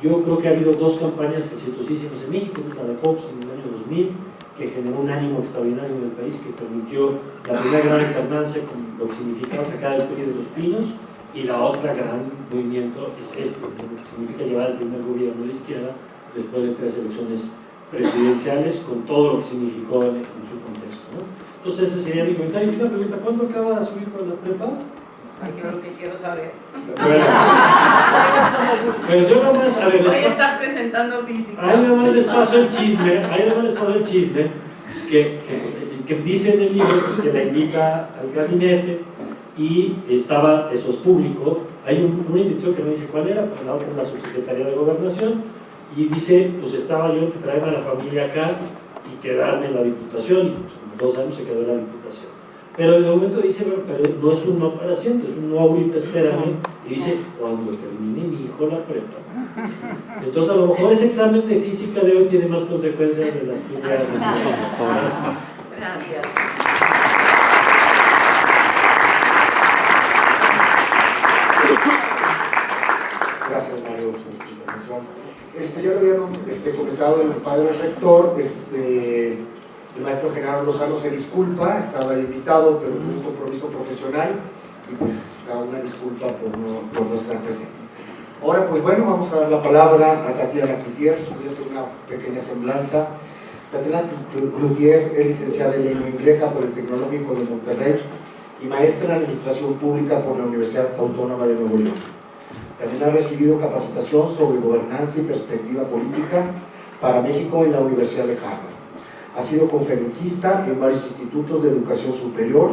Yo creo que ha habido dos campañas exitosísimas en México, una de Fox en el año 2000, que generó un ánimo extraordinario en el país, que permitió la primera gran alternancia con lo que significaba sacar el PRI de los pinos, y la otra gran movimiento es lo que significa llevar el primer gobierno de la izquierda después de 3 elecciones presidenciales, con todo lo que significó en su contexto, ¿no? Entonces ese sería mi comentario. Y una pregunta, ¿cuándo acaba su hijo la prepa? Ay, yo lo que quiero saber. Bueno, Pues yo nada más, a ver, Voy a estar presentando física. ahí nada más les paso el chisme, que dice en el libro pues, que la invita al gabinete y eso es público. Hay una invitación que no dice cuál era, pero la otra es la subsecretaría de Gobernación, y dice, pues estaba yo que traerme a la familia acá y quedarme en la diputación, y pues, como 2 años se quedó en la diputación. Pero en el momento dice, bueno, pero no es un no para siempre, es un no ahorita, espérame, y dice, cuando termine mi hijo la prepa. Entonces a lo mejor ese examen de física de hoy tiene más consecuencias de las que ya Gracias. Gracias, Mario, por tu intervención. Ya lo habían comentado el padre rector, el maestro Genaro Lozano se disculpa, estaba invitado, pero tuvo un compromiso profesional y pues da una disculpa por no estar presente. Ahora, pues bueno, vamos a dar la palabra a Tatiana Cloutier. Voy a hacer una pequeña semblanza. Tatiana Cloutier es licenciada en lengua inglesa por el Tecnológico de Monterrey y maestra en Administración Pública por la Universidad Autónoma de Nuevo León. También ha recibido capacitación sobre gobernanza y perspectiva política para México en la Universidad de Harvard. Ha sido conferencista en varios institutos de educación superior,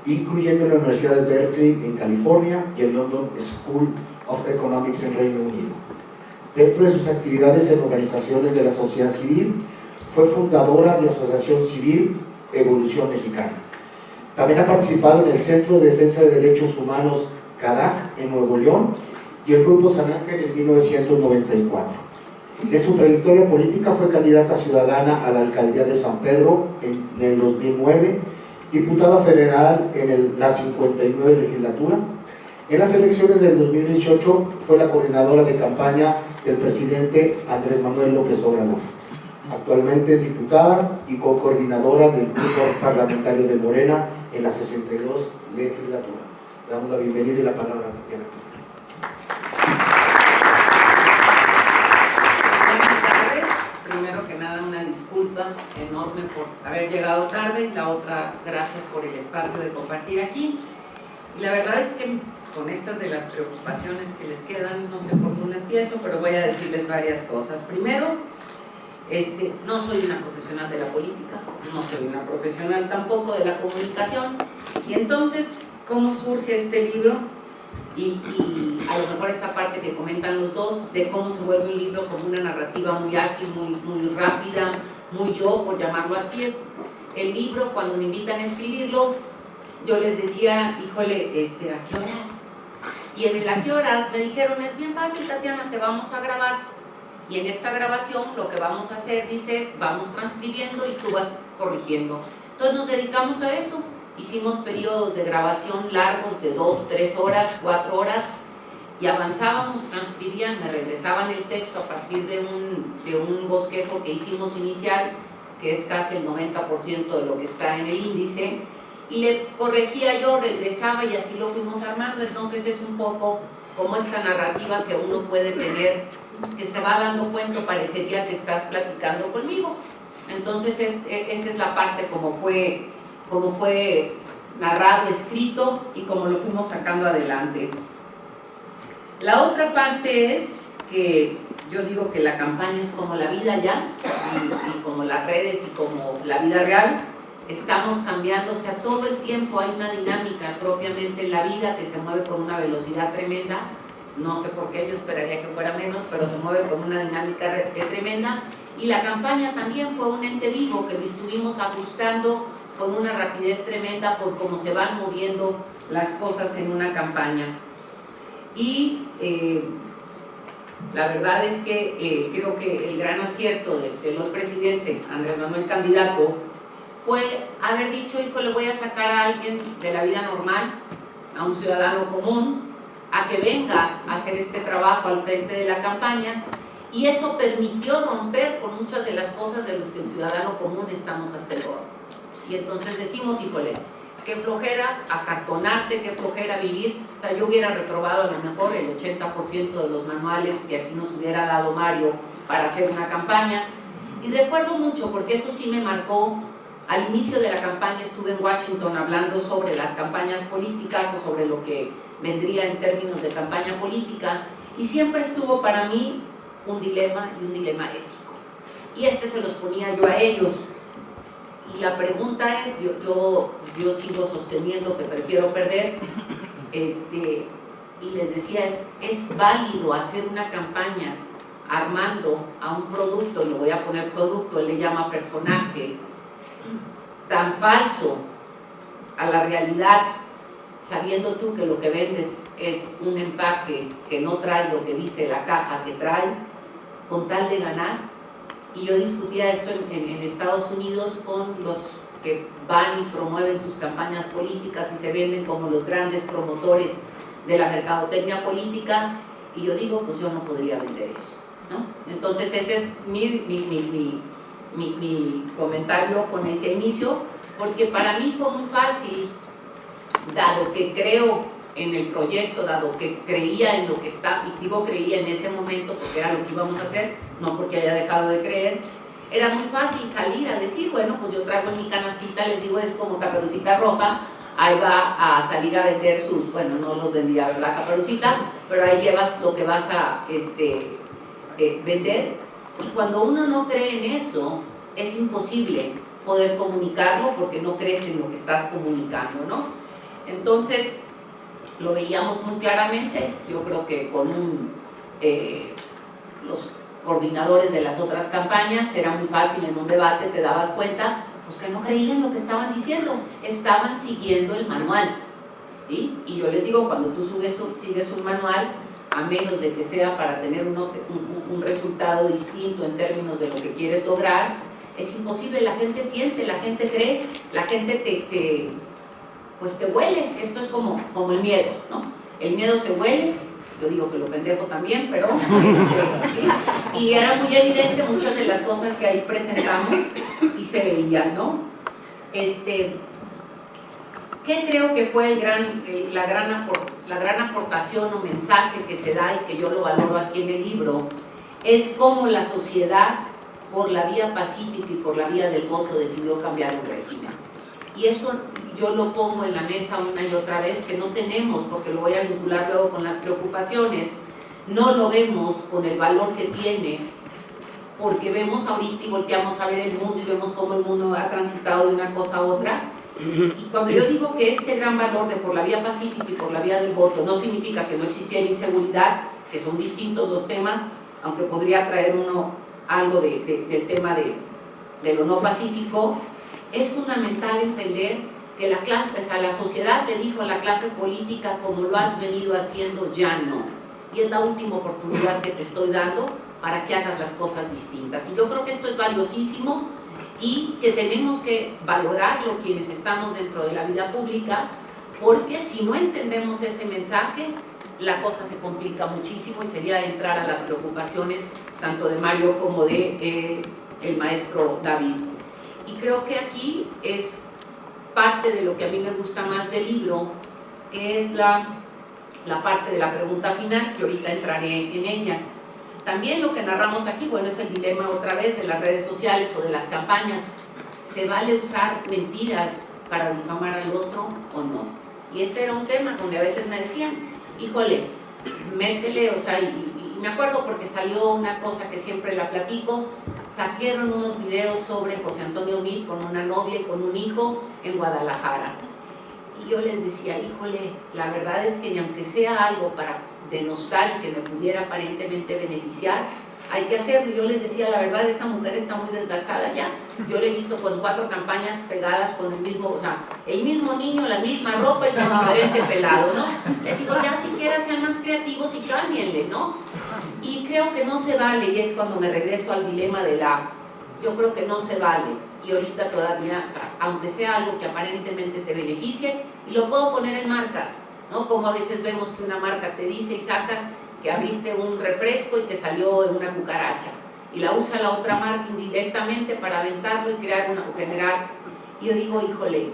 incluyendo la Universidad de Berkeley en California y el London School of Economics en Reino Unido. Dentro de sus actividades en organizaciones de la sociedad civil, fue fundadora de Asociación Civil Evolución Mexicana. También ha participado en el Centro de Defensa de Derechos Humanos CADAC en Nuevo León y el Grupo San Ángel en 1994. En su trayectoria política fue candidata ciudadana a la alcaldía de San Pedro en el 2009, diputada federal en la 59 legislatura. En las elecciones del 2018 fue la coordinadora de campaña del presidente Andrés Manuel López Obrador. Actualmente es diputada y co-coordinadora del grupo parlamentario de Morena en la 62 legislatura. Damos la bienvenida y la palabra a Tatiana. Primero que nada, una disculpa enorme por haber llegado tarde, la otra, gracias por el espacio de compartir aquí. Y la verdad es que con estas de las preocupaciones que les quedan, no sé por dónde empiezo, pero voy a decirles varias cosas. Primero, no soy una profesional de la política, no soy una profesional tampoco de la comunicación, y entonces, ¿cómo surge este libro? Y a lo mejor esta parte que comentan los dos, de cómo se vuelve un libro como una narrativa muy ágil, muy rápida, muy yo, por llamarlo así. Es el libro, cuando me invitan a escribirlo, yo les decía, híjole, ¿a qué horas? Y en el ¿a qué horas? Me dijeron, es bien fácil, Tatiana, te vamos a grabar, y en esta grabación lo que vamos a hacer, dice, vamos transcribiendo y tú vas corrigiendo. Entonces nos dedicamos a eso. Hicimos periodos de grabación largos de 2, 3 horas, 4 horas, y avanzábamos, transcribían, me regresaban el texto a partir de un bosquejo que hicimos inicial, que es casi el 90% de lo que está en el índice, y le corregía yo, regresaba, y así lo fuimos armando. Entonces es un poco como esta narrativa que uno puede tener, que se va dando cuenta, parecería que estás platicando conmigo. Entonces esa es la parte como fue narrado, escrito, y como lo fuimos sacando adelante. La otra parte es que yo digo que la campaña es como la vida ya, y como las redes y como la vida real, estamos cambiando, o sea, todo el tiempo hay una dinámica propiamente en la vida que se mueve con una velocidad tremenda. No sé por qué, yo esperaría que fuera menos, pero se mueve con una dinámica tremenda, y la campaña también fue un ente vivo que lo estuvimos ajustando con una rapidez tremenda por cómo se van moviendo las cosas en una campaña. Y la verdad es que creo que el gran acierto del hoy presidente Andrés Manuel candidato fue haber dicho, hijo, le voy a sacar a alguien de la vida normal, a un ciudadano común, a que venga a hacer este trabajo al frente de la campaña, y eso permitió romper con muchas de las cosas de las que el ciudadano común estamos hasta el gorro. Y entonces decimos, híjole, qué flojera acartonarte, qué flojera vivir. O sea, yo hubiera reprobado a lo mejor el 80% de los manuales que aquí nos hubiera dado Mario para hacer una campaña. Y recuerdo mucho, porque eso sí me marcó, al inicio de la campaña estuve en Washington hablando sobre las campañas políticas o sobre lo que vendría en términos de campaña política, Y siempre estuvo para mí un dilema y un dilema ético. Y se los ponía yo a ellos. Y la pregunta es, yo sigo sosteniendo que prefiero perder, y les decía, ¿es válido hacer una campaña armando a un producto, lo voy a poner producto, él le llama personaje, tan falso a la realidad, sabiendo tú que lo que vendes es un empaque que no trae lo que dice la caja que trae, con tal de ganar? Y yo discutía esto en Estados Unidos con los que van y promueven sus campañas políticas y se venden como los grandes promotores de la mercadotecnia política, y yo digo, pues yo no podría vender eso, ¿no? Entonces ese es mi comentario con el que inicio, porque para mí fue muy fácil, dado que creo en el proyecto, dado que creía en lo que está, y digo creía en ese momento porque era lo que íbamos a hacer, no porque haya dejado de creer, era muy fácil salir a decir, bueno, pues yo traigo en mi canastita, les digo, es como Caperucita Roja, ahí va a salir a vender sus, bueno, no los vendía, ¿verdad, Caperucita? Pero ahí llevas lo que vas a vender, y cuando uno no cree en eso, es imposible poder comunicarlo porque no crees en lo que estás comunicando, ¿no? Entonces, lo veíamos muy claramente, yo creo que con los coordinadores de las otras campañas era muy fácil, en un debate te dabas cuenta pues que no creían lo que estaban diciendo, estaban siguiendo el manual, ¿sí? Y yo les digo, cuando tú sigues un manual, a menos de que sea para tener un resultado distinto en términos de lo que quieres lograr, es imposible. La gente siente, la gente cree, la gente te huele. Esto es como el miedo, ¿no? El miedo se huele, yo digo que lo pendejo también, pero ¿sí? Y era muy evidente muchas de las cosas que ahí presentamos y se veían, ¿no? ¿Qué creo que fue la gran aportación o mensaje que se da y que yo lo valoro aquí en el libro? Es cómo la sociedad, por la vía pacífica y por la vía del voto, decidió cambiar el régimen. Y eso yo lo pongo en la mesa una y otra vez, que no tenemos, porque lo voy a vincular luego con las preocupaciones, no lo vemos con el valor que tiene, porque vemos ahorita y volteamos a ver el mundo y vemos cómo el mundo ha transitado de una cosa a otra. Y cuando yo digo que este gran valor de por la vía pacífica y por la vía del voto no significa que no existiera inseguridad, que son distintos los temas, aunque podría traer uno algo del tema de lo no pacífico, es fundamental entender que la sociedad le dijo a la clase política, como lo has venido haciendo, ya no. Y es la última oportunidad que te estoy dando para que hagas las cosas distintas. Y yo creo que esto es valiosísimo y que tenemos que valorarlo quienes estamos dentro de la vida pública, porque si no entendemos ese mensaje, la cosa se complica muchísimo y sería entrar a las preocupaciones tanto de Mario como de el maestro David. Y creo que aquí es parte de lo que a mí me gusta más del libro, que es la parte de la pregunta final, que ahorita entraré en ella. También lo que narramos aquí, bueno, es el dilema otra vez de las redes sociales o de las campañas. ¿Se vale usar mentiras para difamar al otro o no? Y este era un tema donde a veces me decían, híjole, métele, o sea, y me acuerdo porque salió una cosa que siempre la platico, saquaron unos videos sobre José Antonio Meade con una novia y con un hijo en Guadalajara. Y yo les decía, híjole, la verdad es que ni aunque sea algo para denostar y que me pudiera aparentemente beneficiar, hay que hacerlo. Y yo les decía, la verdad, esa mujer está muy desgastada ya. Yo la he visto con 4 campañas pegadas con el mismo niño, la misma ropa y con diferente pelado, ¿no? Les digo, ya siquiera sean más creativos y cámbienle, ¿no? Y creo que no se vale, y es cuando me regreso al dilema yo creo que no se vale. Y ahorita todavía, o sea, aunque sea algo que aparentemente te beneficie, y lo puedo poner en marcas, ¿no? Como a veces vemos que una marca te dice y saca que abriste un refresco y que salió en una cucaracha, y la usa la otra marca indirectamente para aventarlo y generar. Y yo digo, híjole,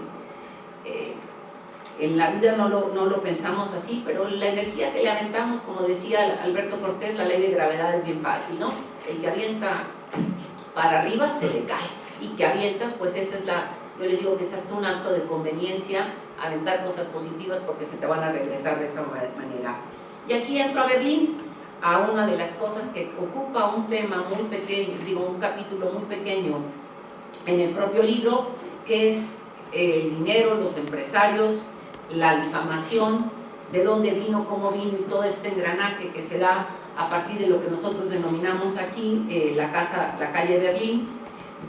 en la vida no lo pensamos así, pero la energía que le aventamos, como decía Alberto Cortés, la ley de gravedad es bien fácil, ¿no? El que avienta para arriba se le cae, y que avientas, pues eso es yo les digo que es hasta un acto de conveniencia aventar cosas positivas porque se te van a regresar de esa manera. Y aquí entro a Berlín, a una de las cosas que ocupa un tema muy pequeño, digo, un capítulo muy pequeño en el propio libro, que es el dinero, los empresarios, la difamación, de dónde vino, cómo vino y todo este engranaje que se da a partir de lo que nosotros denominamos aquí la calle Berlín,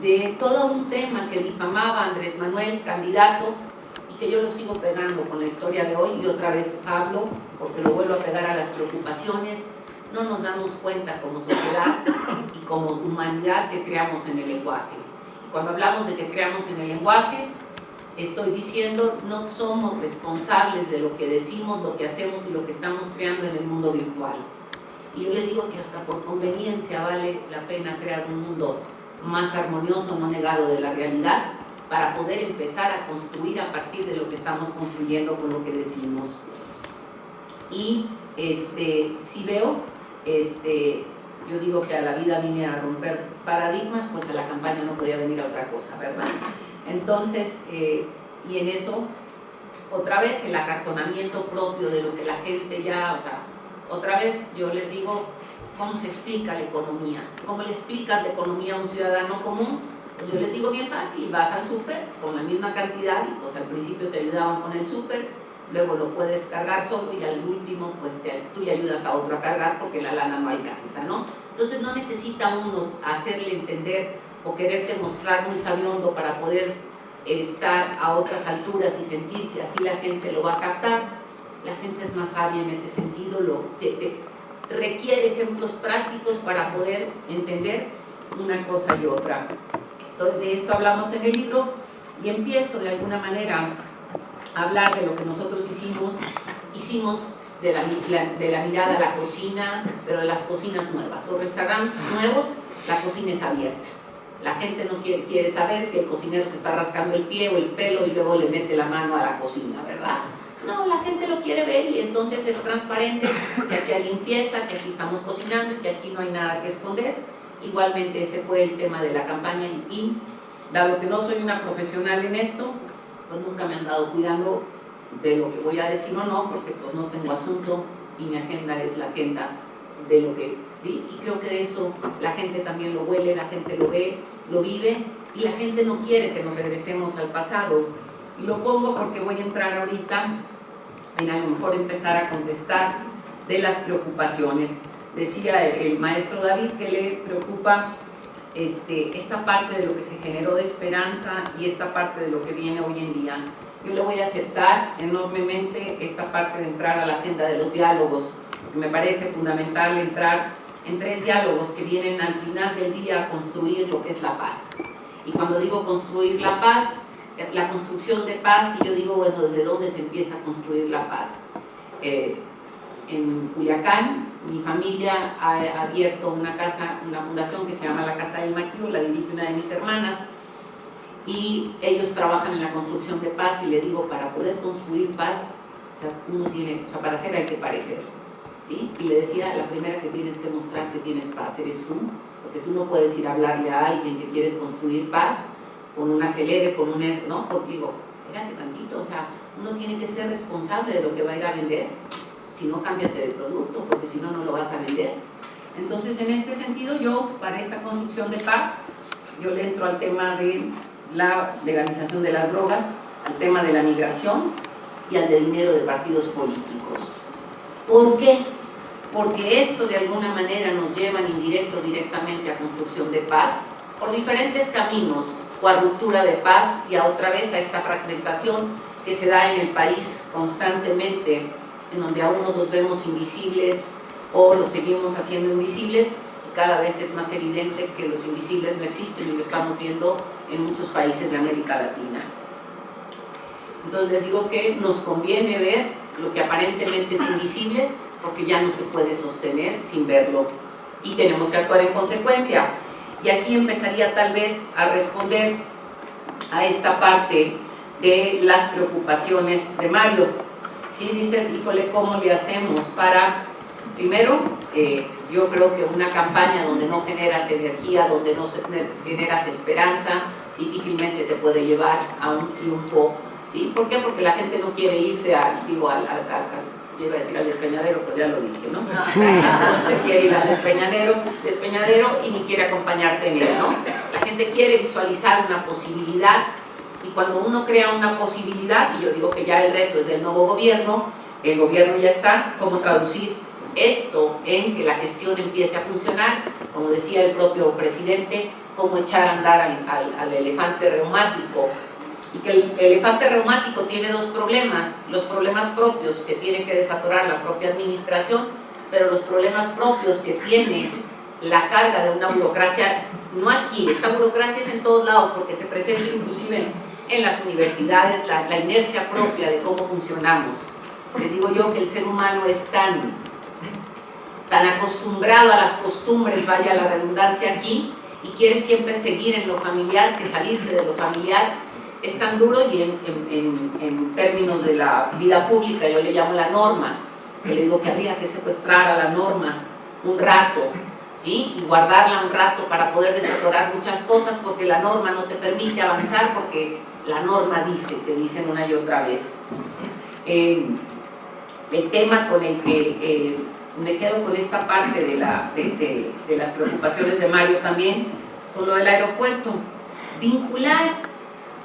de todo un tema que difamaba a Andrés Manuel, candidato, y que yo lo sigo pegando con la historia de hoy, y otra vez hablo, porque lo vuelvo a pegar a las preocupaciones. No nos damos cuenta como sociedad y como humanidad que creamos en el lenguaje. Y cuando hablamos de que creamos en el lenguaje, estoy diciendo no somos responsables de lo que decimos, lo que hacemos y lo que estamos creando en el mundo virtual. Y yo les digo que hasta por conveniencia vale la pena crear un mundo más armonioso, no negado de la realidad, para poder empezar a construir a partir de lo que estamos construyendo con lo que decimos. Y si veo, yo digo que a la vida vine a romper paradigmas, pues a la campaña no podía venir a otra cosa, ¿verdad? Entonces, y en eso, otra vez el acartonamiento propio de lo que la gente ya, o sea, otra vez yo les digo, ¿cómo se explica la economía? ¿Cómo le explicas la economía a un ciudadano común? Pues yo les digo bien fácil, vas al súper con la misma cantidad y pues al principio te ayudaban con el súper, luego lo puedes cargar solo y al último pues tú le ayudas a otro a cargar porque la lana no alcanza, ¿no? Entonces no necesita uno hacerle entender o quererte mostrar muy sabiondo para poder estar a otras alturas y sentir que así la gente lo va a captar. La gente es más sabia en ese sentido, requiere ejemplos prácticos para poder entender una cosa y otra. Entonces de esto hablamos en el libro y empiezo de alguna manera a hablar de lo que nosotros hicimos de la mirada a la cocina, pero de las cocinas nuevas. Los restaurantes nuevos, la cocina es abierta. La gente no quiere saber si el cocinero se está rascando el pie o el pelo y luego le mete la mano a la cocina, ¿verdad? No, la gente lo quiere ver y entonces es transparente que aquí hay limpieza, que aquí estamos cocinando y que aquí no hay nada que esconder. Igualmente ese fue el tema de la campaña y dado que no soy una profesional en esto, pues nunca me han dado cuidando de lo que voy a decir o no, porque pues no tengo asunto y mi agenda es la agenda de lo que... ¿sí? Y creo que de eso la gente también lo huele, la gente lo ve, lo vive y la gente no quiere que nos regresemos al pasado. Y lo pongo porque voy a entrar ahorita en a lo mejor empezar a contestar de las preocupaciones. Decía el maestro David que le preocupa esta parte de lo que se generó de esperanza y esta parte de lo que viene hoy en día. Yo le voy a aceptar enormemente esta parte de entrar a la agenda de los diálogos, porque me parece fundamental entrar en 3 diálogos que vienen al final del día a construir lo que es la paz. Y cuando digo construir la paz, la construcción de paz, y yo digo, bueno, ¿desde dónde se empieza a construir la paz? En Culiacán, mi familia ha abierto una fundación que se llama la Casa del Maquio, la dirige una de mis hermanas, y ellos trabajan en la construcción de paz, y le digo, para poder construir paz, para hacer hay que parecer, ¿sí? Y le decía, la primera que tienes que mostrar que tienes paz eres tú, porque tú no puedes ir a hablarle a alguien que quieres construir paz, con un acelere, ¿no? Porque digo, espérate tantito, o sea, uno tiene que ser responsable de lo que va a ir a vender, si no, cámbiate de producto, porque si no, no lo vas a vender. Entonces, en este sentido, yo, para esta construcción de paz, yo le entro al tema de la legalización de las drogas, al tema de la migración y al de dinero de partidos políticos. ¿Por qué? Porque esto de alguna manera nos lleva en indirecto directamente a construcción de paz, por diferentes caminos, o a ruptura de paz y a otra vez a esta fragmentación que se da en el país constantemente, en donde a unos los vemos invisibles o los seguimos haciendo invisibles y cada vez es más evidente que los invisibles no existen y lo estamos viendo en muchos países de América Latina. Entonces les digo que nos conviene ver lo que aparentemente es invisible porque ya no se puede sostener sin verlo y tenemos que actuar en consecuencia. Y aquí empezaría tal vez a responder a esta parte de las preocupaciones de Mario. Si dices, híjole, ¿cómo le hacemos para, primero, yo creo que una campaña donde no generas energía, donde no generas esperanza, difícilmente te puede llevar a un triunfo, ¿sí? ¿Por qué? Porque la gente no quiere irse yo iba a decir al despeñadero, pues ya lo dije, ¿no? No se quiere ir al despeñadero y ni quiere acompañarte en él, ¿no? La gente quiere visualizar una posibilidad, y cuando uno crea una posibilidad, y yo digo que ya el reto es del nuevo gobierno, el gobierno ya está, ¿cómo traducir esto en que la gestión empiece a funcionar? Como decía el propio presidente, cómo echar a andar al elefante reumático. Y que el elefante reumático tiene dos problemas: los problemas propios que tiene que desatorar la propia administración, pero los problemas propios que tiene la carga de una burocracia, no aquí, esta burocracia es en todos lados, porque se presenta inclusive en las universidades, la inercia propia de cómo funcionamos. Les digo yo que el ser humano es tan acostumbrado a las costumbres, vaya la redundancia aquí, y quiere siempre seguir en lo familiar, que salirse de lo familiar es tan duro. Y en términos de la vida pública yo le llamo la norma, que le digo que habría que secuestrar a la norma un rato, ¿sí? Y guardarla un rato para poder desatorar muchas cosas, porque la norma no te permite avanzar, porque la norma dice, te dicen una y otra vez. El tema con el que me quedo con esta parte de las preocupaciones de Mario también, con lo del aeropuerto, vincular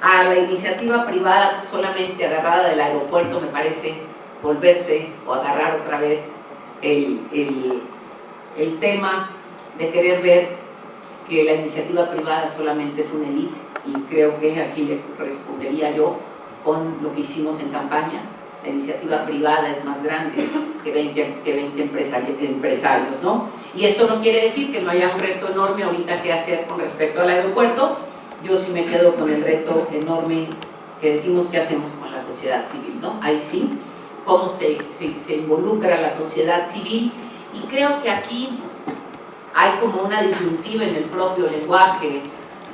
a la iniciativa privada solamente agarrada del aeropuerto me parece volverse o agarrar otra vez el tema de querer ver que la iniciativa privada solamente es una élite, y creo que aquí le respondería yo con lo que hicimos en campaña. La iniciativa privada es más grande que 20 empresarios, ¿no? Y esto no quiere decir que no haya un reto enorme ahorita que hacer con respecto al aeropuerto. Yo sí me quedo con el reto enorme que decimos que hacemos con la sociedad civil, ¿no? Ahí sí, cómo se involucra la sociedad civil, y creo que aquí hay como una disyuntiva en el propio lenguaje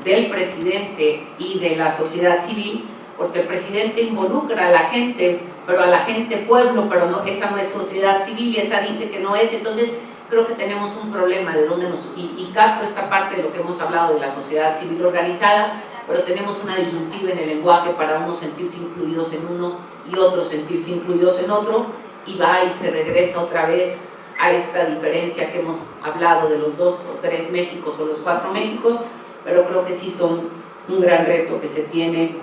del presidente y de la sociedad civil, porque el presidente involucra a la gente, pero a la gente pueblo, pero no, esa no es sociedad civil y esa dice que no es. Entonces creo que tenemos un problema de dónde y capto esta parte de lo que hemos hablado de la sociedad civil organizada, pero tenemos una disyuntiva en el lenguaje para unos sentirse incluidos en uno y otros sentirse incluidos en otro, y va y se regresa otra vez a esta diferencia que hemos hablado de los 2 o 3 Méxicos o los 4 Méxicos, pero creo que sí son un gran reto que se tiene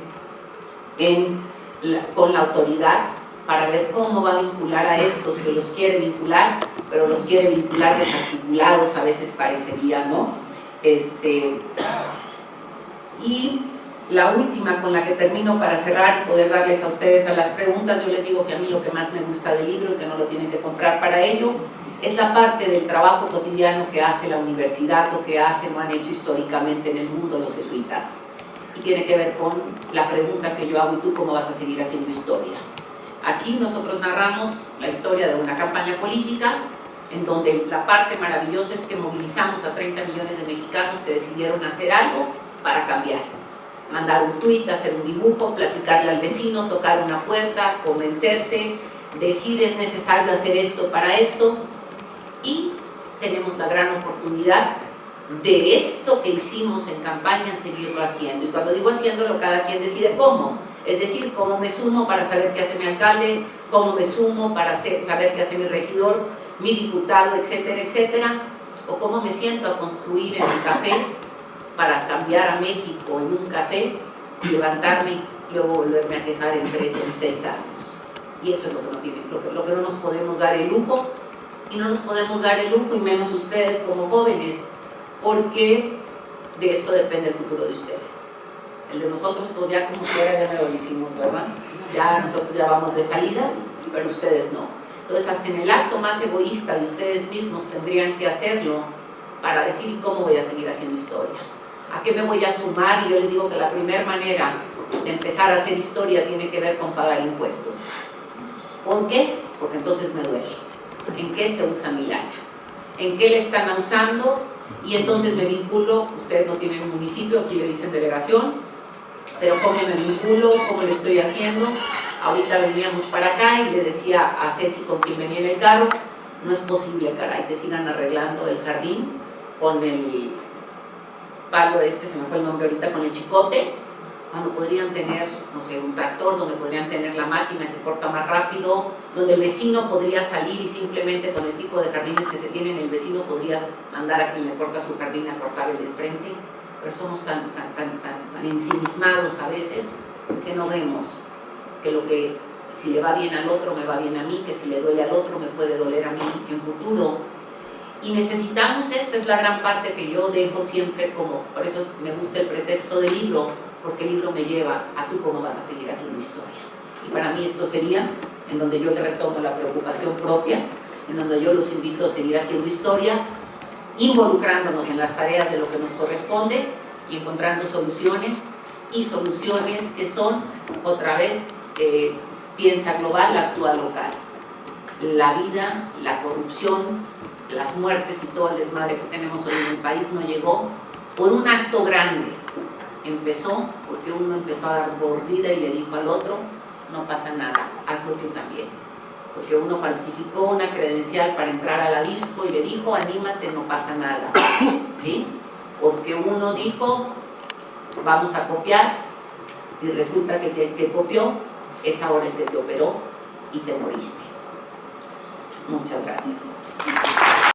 con la autoridad para ver cómo va a vincular a estos que los quiere vincular, pero los quiere vincular desarticulados, a veces parecería, ¿no? Y la última con la que termino para cerrar y poder darles a ustedes a las preguntas, yo les digo que a mí lo que más me gusta del libro, y que no lo tienen que comprar para ello, es la parte del trabajo cotidiano que hace la universidad, lo que hacen o han hecho históricamente en el mundo los jesuitas. Y tiene que ver con la pregunta que yo hago: ¿y tú cómo vas a seguir haciendo historia? Aquí nosotros narramos la historia de una campaña política en donde la parte maravillosa es que movilizamos a 30 millones de mexicanos que decidieron hacer algo para cambiar. Mandar un tuit, hacer un dibujo, platicarle al vecino, tocar una puerta, convencerse, decir es necesario hacer esto para esto, y tenemos la gran oportunidad de eso que hicimos en campaña seguirlo haciendo. Y cuando digo haciéndolo, cada quien decide cómo, es decir, cómo me sumo para saber qué hace mi alcalde, cómo me sumo para saber qué hace mi regidor, mi diputado, etcétera, etcétera, o cómo me siento a construir en el café para cambiar a México en un café, levantarme y luego volverme a quejar en 3 o en 6 años. Y eso es lo que no nos podemos dar el lujo, y no nos podemos dar el lujo, y menos ustedes como jóvenes, porque de esto depende el futuro de ustedes. El de nosotros, pues ya como quiera, ya me lo hicimos, ¿verdad? Ya nosotros ya vamos de salida, pero ustedes no. Entonces, hasta en el acto más egoísta de ustedes mismos tendrían que hacerlo para decir cómo voy a seguir haciendo historia. ¿A qué me voy a sumar? Y yo les digo que la primera manera de empezar a hacer historia tiene que ver con pagar impuestos. ¿Por qué? Porque entonces me duele. ¿En qué se usa mi lana? ¿En qué le están usando? Y entonces me vinculo. Ustedes no tienen un municipio, aquí le dicen delegación, pero ¿cómo me vinculo? ¿Cómo le estoy haciendo? Ahorita veníamos para acá y le decía a Ceci, con quien venía en el carro, no es posible, caray, que sigan arreglando el jardín con el palo se me fue el nombre ahorita, con el chicote, cuando podrían tener, no sé, un tractor, donde podrían tener la máquina que corta más rápido, donde el vecino podría salir y simplemente con el tipo de jardines que se tienen, el vecino podría mandar a quien le corta su jardín a cortar el de enfrente. Pero somos tan ensimismados a veces que no vemos que lo que si le va bien al otro me va bien a mí, que si le duele al otro me puede doler a mí en futuro. Y necesitamos, esta es la gran parte que yo dejo siempre como, por eso me gusta el pretexto del libro, porque el libro me lleva a tú cómo vas a seguir haciendo historia. Y para mí esto sería en donde yo le retomo la preocupación propia, en donde yo los invito a seguir haciendo historia, involucrándonos en las tareas de lo que nos corresponde y encontrando soluciones, y soluciones que son, otra vez, piensa global, actúa local. La vida, la corrupción, las muertes y todo el desmadre que tenemos hoy en el país no llegó por un acto grande. Empezó porque uno empezó a dar mordida y le dijo al otro, no pasa nada, hazlo tú también. Porque uno falsificó una credencial para entrar a la disco y le dijo, anímate, no pasa nada. ¿Sí? Porque uno dijo, vamos a copiar, y resulta que el que copió es ahora el que te operó y te moriste. Muchas gracias.